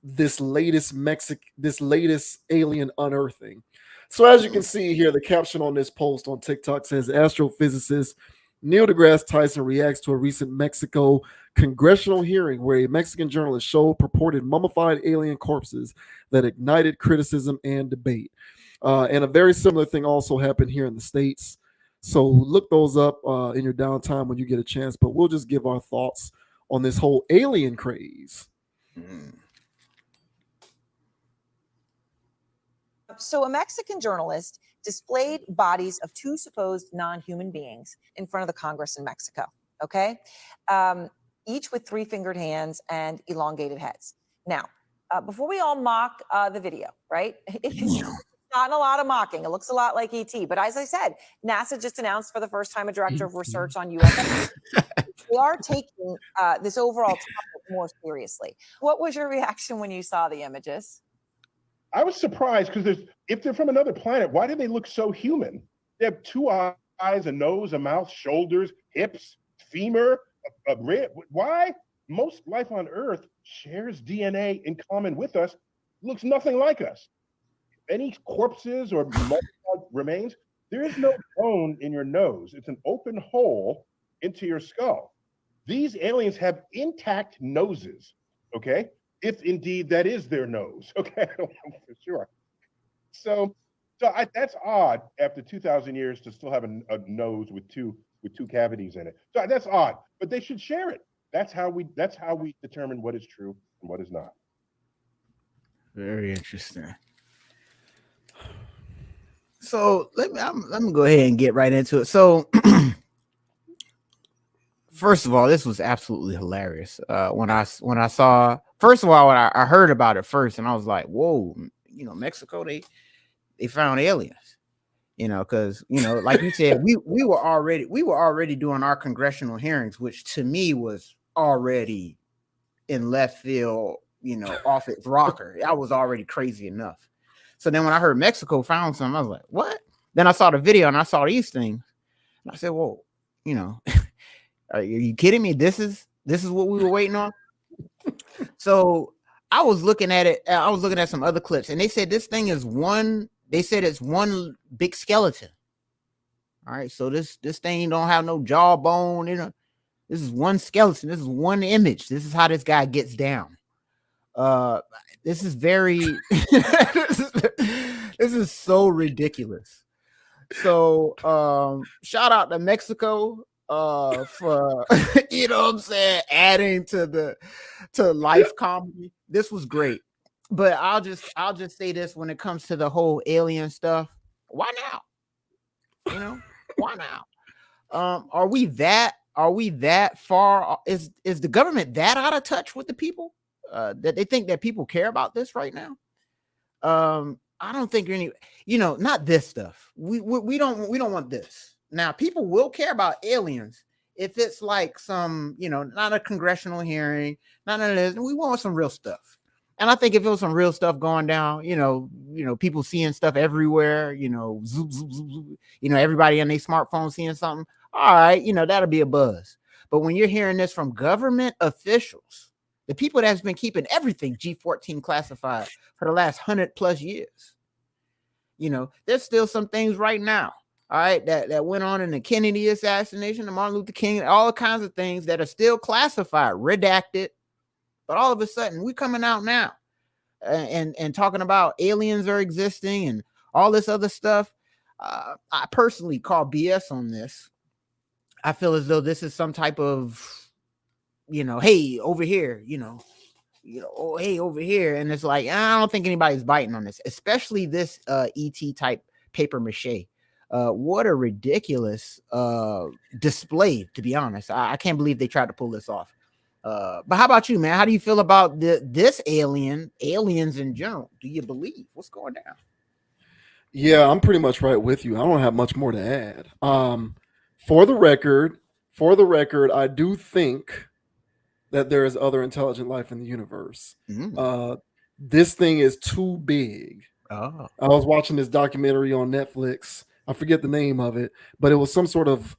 this latest alien unearthing. So as you can see here, the caption on this post on TikTok says, astrophysicist Neil deGrasse Tyson reacts to a recent Mexico congressional hearing where a Mexican journalist showed purported mummified alien corpses that ignited criticism and debate. And a very similar thing also happened here in the States. So look those up in your downtime when you get a chance, but we'll just give our thoughts on this whole alien craze. So a Mexican journalist displayed bodies of two supposed non-human beings in front of the Congress in Mexico, okay? Each with three-fingered hands and elongated heads. Now, before we all mock the video, right? It's not a lot of mocking. It looks a lot like ET. But as I said, NASA just announced for the first time a director of research on UFOs. They are taking this overall topic more seriously. What was your reaction when you saw the images? I was surprised because if they're from another planet, why do they look so human? They have two eyes, a nose, a mouth, shoulders, hips, femur, a rib. Why? Most life on Earth shares DNA in common with us, looks nothing like us. Any corpses or remains, there is no bone in your nose. It's an open hole into your skull. These aliens have intact noses, okay? If indeed that is their nose, okay, for sure. So that's odd after 2,000 years to still have a nose with two cavities in it. So that's odd, but they should share it. That's how we determine what is true and what is not. Very interesting. So let me go ahead and get right into it. So first of all, this was absolutely hilarious. When I saw, first of all, when I heard about it first, and I was like, whoa, Mexico, they found aliens. Because like you said, we were already doing our congressional hearings, which to me was already in left field, off its rocker. I was already crazy enough. So then when I heard Mexico found something, I was like, what? Then I saw the video and I saw these things. And I said, whoa, are you kidding me? This is what we were waiting on. So I was looking at it. I was looking at some other clips, and they said this thing is one. They said it's one big skeleton. All right, so this thing don't have no jawbone. This is one skeleton. This is one image. This is how this guy gets down. This is very. This is so ridiculous. So shout out to Mexico for what I'm saying, adding to life comedy. This was great. But I'll just say this when it comes to the whole alien stuff. Why now? Why now? Are we that far? Is the government that out of touch with the people? That they think that people care about this right now? I don't think not this stuff. We don't want this. Now, people will care about aliens if it's like some, not a congressional hearing, not none of this. We want some real stuff. And I think if it was some real stuff going down, people seeing stuff everywhere, zoop, zoop, zoop, zoop, everybody on their smartphone seeing something. All right, that'll be a buzz. But when you're hearing this from government officials, the people that's been keeping everything G14 classified for the last 100+ years, there's still some things right now, all right, that went on in the Kennedy assassination, the Martin Luther King, all kinds of things that are still classified, redacted. But all of a sudden, we're coming out now and talking about aliens are existing and all this other stuff. I personally call BS on this. I feel as though this is some type of, hey, over here, oh, hey, over here. And it's like, I don't think anybody's biting on this, especially this ET type paper mache. What a ridiculous display, to be honest. I can't believe they tried to pull this off. But how about you, man? How do you feel about this aliens in general? Do you believe what's going down? Yeah, I'm pretty much right with you. I don't have much more to add. For the record, I do think that there is other intelligent life in the universe. This thing is too big. Oh. I was watching this documentary on Netflix. I forget the name of it, but it was some sort of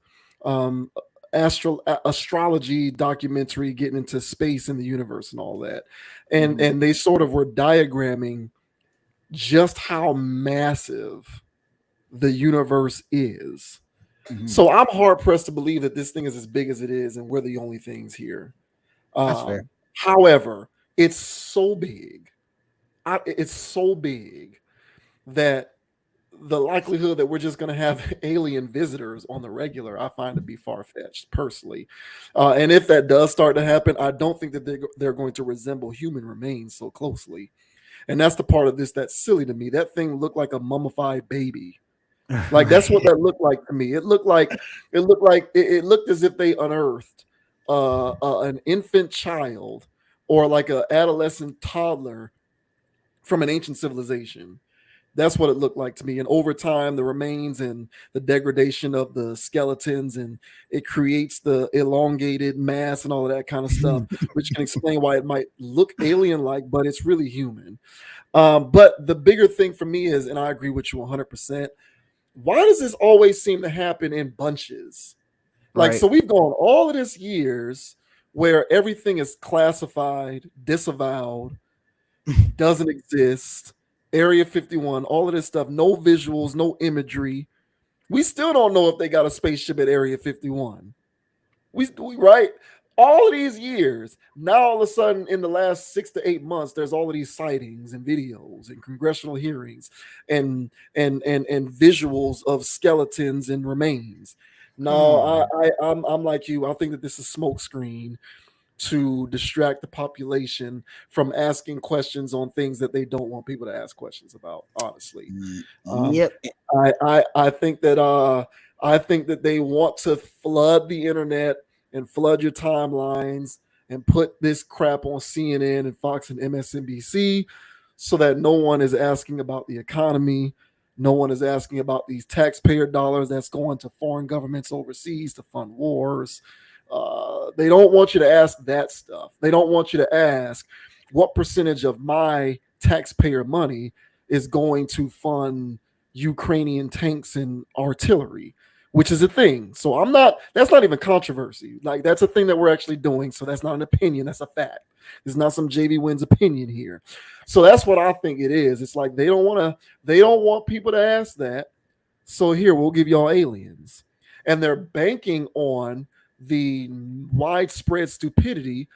astrology documentary getting into space and the universe and all that. And they sort of were diagramming just how massive the universe is. So I'm hard pressed to believe that this thing is as big as it is and we're the only things here. That's fair. However, it's so big. It's so big that the likelihood that we're just going to have alien visitors on the regular, I find to be far-fetched personally. And if that does start to happen, I don't think that they're going to resemble human remains so closely. And that's the part of this that's silly to me. That thing looked like a mummified baby. Like that's what that looked like to me. It looked as if they unearthed an infant child or like an adolescent toddler from an ancient civilization. That's what it looked like to me. And over time, the remains and the degradation of the skeletons, and it creates the elongated mass and all of that kind of stuff, which can explain why it might look alien-like, but it's really human. But the bigger thing for me is, and I agree with you 100%, why does this always seem to happen in bunches? Like, Right. So we've gone all of this years where everything is classified, disavowed, doesn't exist. Area 51, all of this stuff, no visuals, no imagery. We still don't know if they got a spaceship at Area 51. We right? All of these years, now all of a sudden in the last 6 to 8 months, there's all of these sightings and videos and congressional hearings and visuals of skeletons and remains. No, I'm like you. I think that this is smoke screen. to distract the population from asking questions on things that they don't want people to ask questions about. Honestly, Yep. I think that they want to flood the internet and flood your timelines and put this crap on CNN and Fox and MSNBC so that no one is asking about the economy. No one is asking about these taxpayer dollars that's going to foreign governments overseas to fund wars. They don't want you to ask that stuff. They don't want you to ask what percentage of my taxpayer money is going to fund Ukrainian tanks and artillery, which is a thing. So that's not even controversy. Like, that's a thing that we're actually doing. So that's not an opinion. That's a fact. It's not some JV Wins opinion here. So that's what I think it is. It's like they don't want people to ask that. So here, we'll give y'all aliens. And they're banking on the widespread stupidity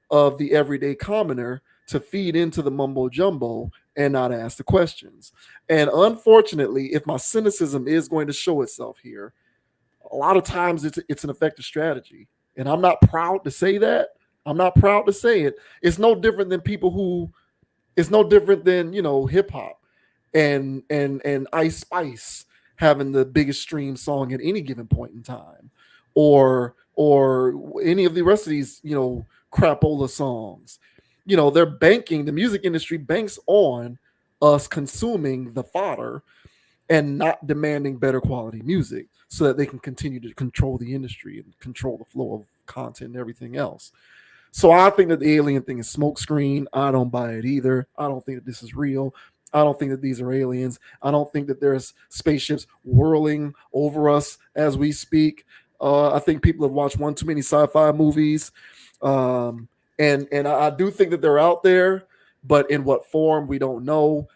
of the everyday commoner to feed into the mumbo jumbo and not ask the questions. And unfortunately, if my cynicism is going to show itself here, a lot of times it's an effective strategy. And I'm not proud to say that. I'm not proud to say it. It's no different than hip hop and Ice Spice having the biggest stream song at any given point in time, or any of the rest of these, crapola songs. The music industry banks on us consuming the fodder and not demanding better quality music so that they can continue to control the industry and control the flow of content and everything else. So I think that the alien thing is smokescreen. I don't buy it either. I don't think that this is real. I don't think that these are aliens. I don't think that there's spaceships whirling over us as we speak. I think people have watched one too many sci-fi movies. And I do think that they're out there, but in what form, we don't know.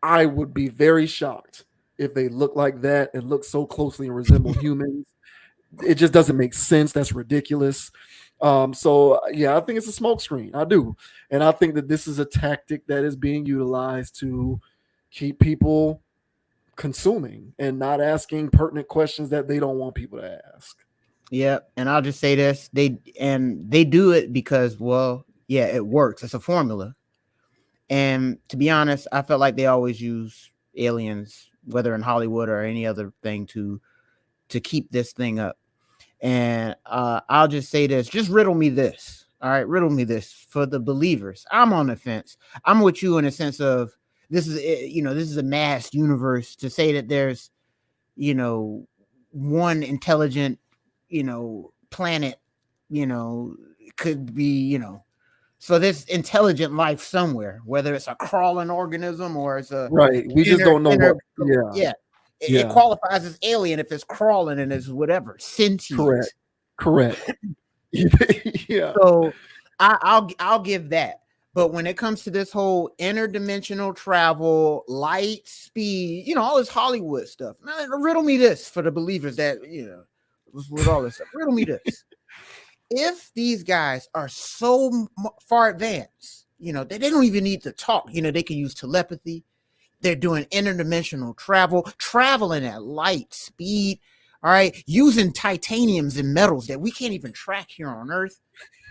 I would be very shocked if they look like that and look so closely and resemble humans. It just doesn't make sense. That's ridiculous. So yeah, I think it's a smokescreen. I do. And I think that this is a tactic that is being utilized to keep people consuming and not asking pertinent questions that they don't want people to ask. Yeah, and I'll just say this: they do it because, well, yeah, it works. It's a formula. And to be honest, I felt like they always use aliens, whether in Hollywood or any other thing, to keep this thing up. And I'll just say this: just riddle me this. All right, riddle me this for the believers. I'm on the fence. I'm with you in a sense of this is a mass universe. To say that there's one intelligent planet could be so there's intelligent life somewhere, whether it's a crawling organism or it's a right. We just don't know what. It qualifies as alien if it's crawling and it's whatever sentient. Correct. Yeah. So I'll give that. But when it comes to this whole interdimensional travel, light speed, all this Hollywood stuff, man, riddle me this for the believers that with all this stuff. Riddle me this: if these guys are so far advanced, that they don't even need to talk. They can use telepathy. They're doing interdimensional travel, traveling at light speed, all right, using titaniums and metals that we can't even track here on Earth.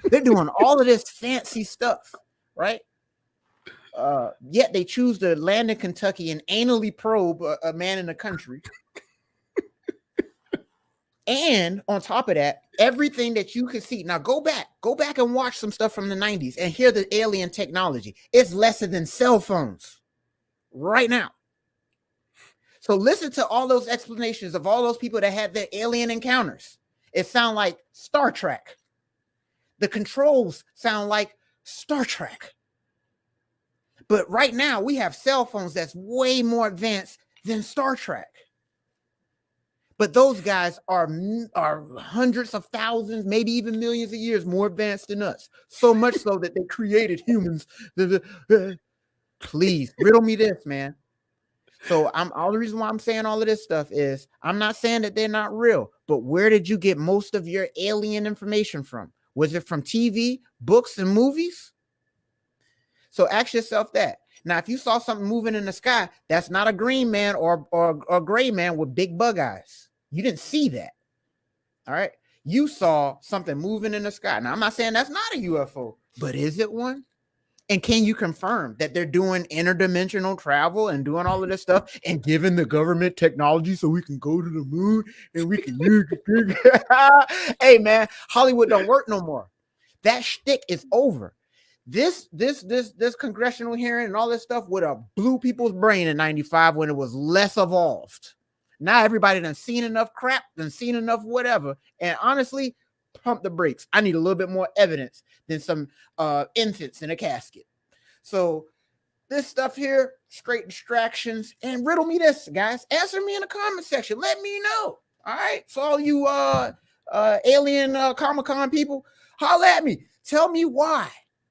They're doing all of this fancy stuff, right? Yet they choose to land in Kentucky and anally probe a man in the country. And on top of that, everything that you can see. Now go back and watch some stuff from the 90s and hear the alien technology. It's lesser than cell phones right now. So listen to all those explanations of all those people that had their alien encounters. It sounds like Star Trek. The controls sound like Star Trek. But right now we have cell phones that's way more advanced than Star Trek. But those guys are hundreds of thousands, maybe even millions of years more advanced than us. So much so that they created humans. Please riddle me this, man. So all the reason why I'm saying all of this stuff is I'm not saying that they're not real, but where did you get most of your alien information from? Was it from TV, books, and movies? So ask yourself that. Now, if you saw something moving in the sky, that's not a green man or a gray man with big bug eyes. You didn't see that. All right. you saw something moving in the sky. Now, I'm not saying that's not a UFO, but is it one? And can you confirm that they're doing interdimensional travel and doing all of this stuff and giving the government technology so we can go to the moon and we can use the Hey man, Hollywood don't work no more. That shtick is over. This congressional hearing and all this stuff would have blew people's brain in 95 when it was less evolved. Now everybody done seen enough crap, done seen enough whatever. And honestly, pump the brakes. I need a little bit more evidence than some infants in a casket. So this stuff here, straight distractions. And riddle me this, guys. Answer me in the comment section. Let me know. All right. So all you alien Comic-Con people, holler at me. Tell me why.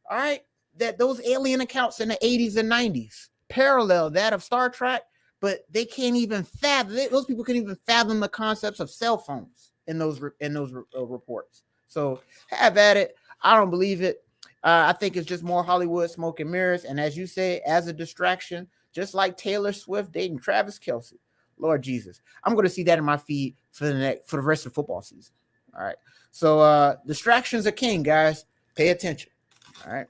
All right. That those alien accounts in the 80s and 90s parallel that of Star Trek, but they can't even fathom. Those people can't even fathom the concepts of cell phones in those reports. So have at it. I don't believe it. I think it's just more Hollywood smoke and mirrors. And as you say, as a distraction, just like Taylor Swift dating Travis Kelce. Lord Jesus, I'm going to see that in my feed for the rest of the football season. All right. So distractions are king, guys. Pay attention. All right.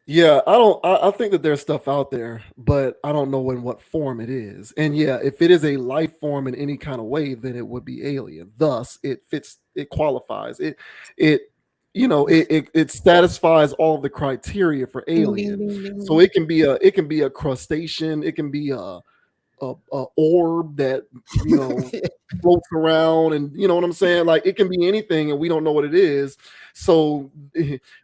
Yeah, I think that there's stuff out there, but I don't know in what form it is. And yeah, if it is a life form in any kind of way, then it would be alien. Thus, it fits, it qualifies. It satisfies all of the criteria for alien. So it can be a crustacean, it can be a orb that floats around, and you know what I'm saying, like it can be anything and we don't know what it is. So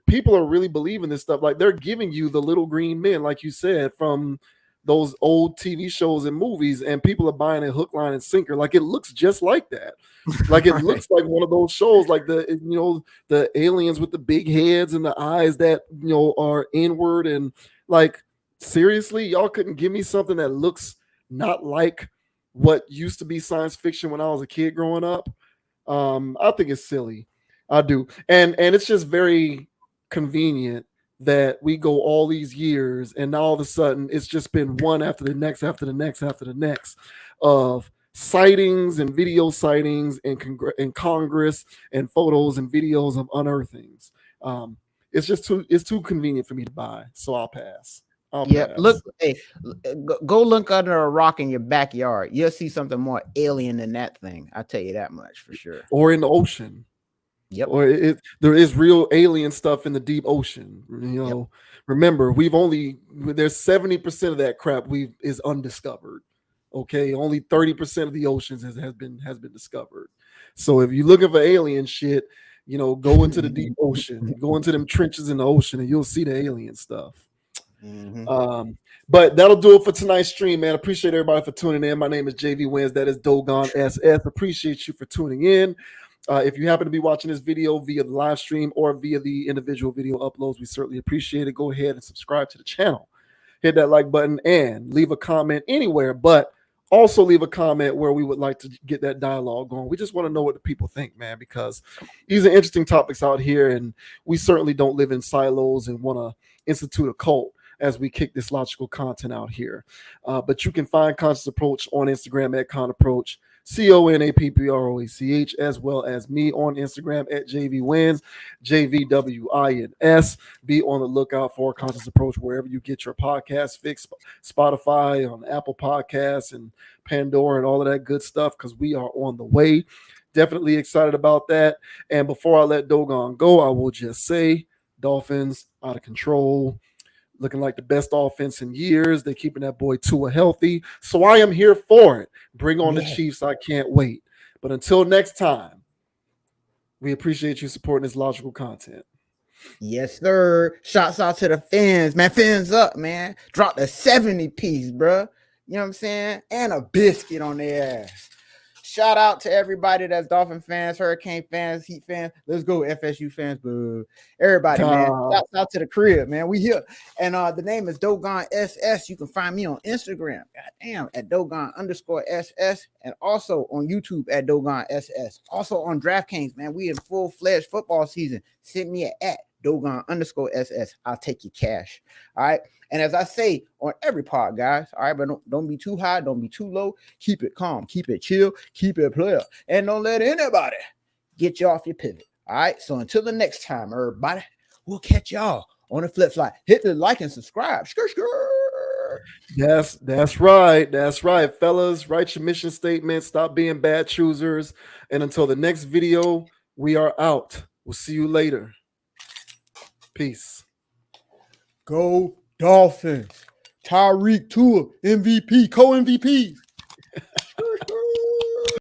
people are really believing this stuff. Like they're giving you the little green men, like you said, from those old TV shows and movies, and people are buying it hook, line, and sinker. Like it looks just like that. Like it looks like one of those shows, like the aliens with the big heads and the eyes that are inward. And like seriously, y'all couldn't give me something that looks not like what used to be science fiction when I was a kid growing up. I think it's silly. I do. And it's just very convenient that we go all these years and now all of a sudden it's just been one after the next, after the next, after the next of sightings and video sightings and Congress and photos and videos of unearthings. It's too convenient for me to buy. So I'll pass. Look, hey, go look under a rock in your backyard. You'll see something more alien than that thing. I'll tell you that much for sure. Or in the ocean. Yep. Or there is real alien stuff in the deep ocean. Remember, there's 70% of that crap is undiscovered. Okay, only 30% of the oceans has been discovered. So if you're looking for alien shit, go into the deep ocean, go into them trenches in the ocean, and you'll see the alien stuff. Mm-hmm. But that'll do it for tonight's stream, man. Appreciate everybody for tuning in. My name is JV Wins. That is Dogon SS. Appreciate you for tuning in. If you happen to be watching this video via the live stream or via the individual video uploads, we certainly appreciate it. Go ahead and subscribe to the channel. Hit that like button and leave a comment anywhere, but also leave a comment where we would like to get that dialogue going. We just want to know what the people think, man, because these are interesting topics out here, and we certainly don't live in silos and want to institute a cult as we kick this logical content out here. But you can find Conscious Approach on Instagram at ConApproach, CONAPPROACH, as well as me on Instagram at JVWins, JVWINS. Be on the lookout for Conscious Approach wherever you get your podcast fix, Spotify, on Apple Podcasts, and Pandora, and all of that good stuff, because we are on the way. Definitely excited about that. And before I let Dogon go, I will just say, Dolphins out of control. Looking like the best offense in years. They're keeping that boy Tua healthy. So I am here for it. Bring on the Chiefs. I can't wait. But until next time, we appreciate you supporting this logical content. Yes, sir. Shouts out to the fans, man. Fans up, man. Drop the 70 piece, bro. You know what I'm saying? And a biscuit on their ass. Shout out to everybody that's Dolphin fans, Hurricane fans, Heat fans. Let's go, FSU fans. Boo. Everybody, man. Shout out to the crib, man. We here. And the name is Dogon SS. You can find me on Instagram, goddamn, at Dogon_SS, and also on YouTube at Dogon SS. Also on DraftKings, man. We in full-fledged football season. Send me at Dogon_SS. I'll take your cash. All right. And as I say on every pod, guys, all right, but don't be too high, don't be too low. Keep it calm, keep it chill, keep it player, and don't let anybody get you off your pivot. All right. So until the next time, everybody, we'll catch y'all on the flip side. Hit the like and subscribe. That's right. That's right, fellas. Write your mission statement. Stop being bad choosers. And until the next video, we are out. We'll see you later. Peace. Go Dolphins. Tyreek Tua, MVP, co-MVP.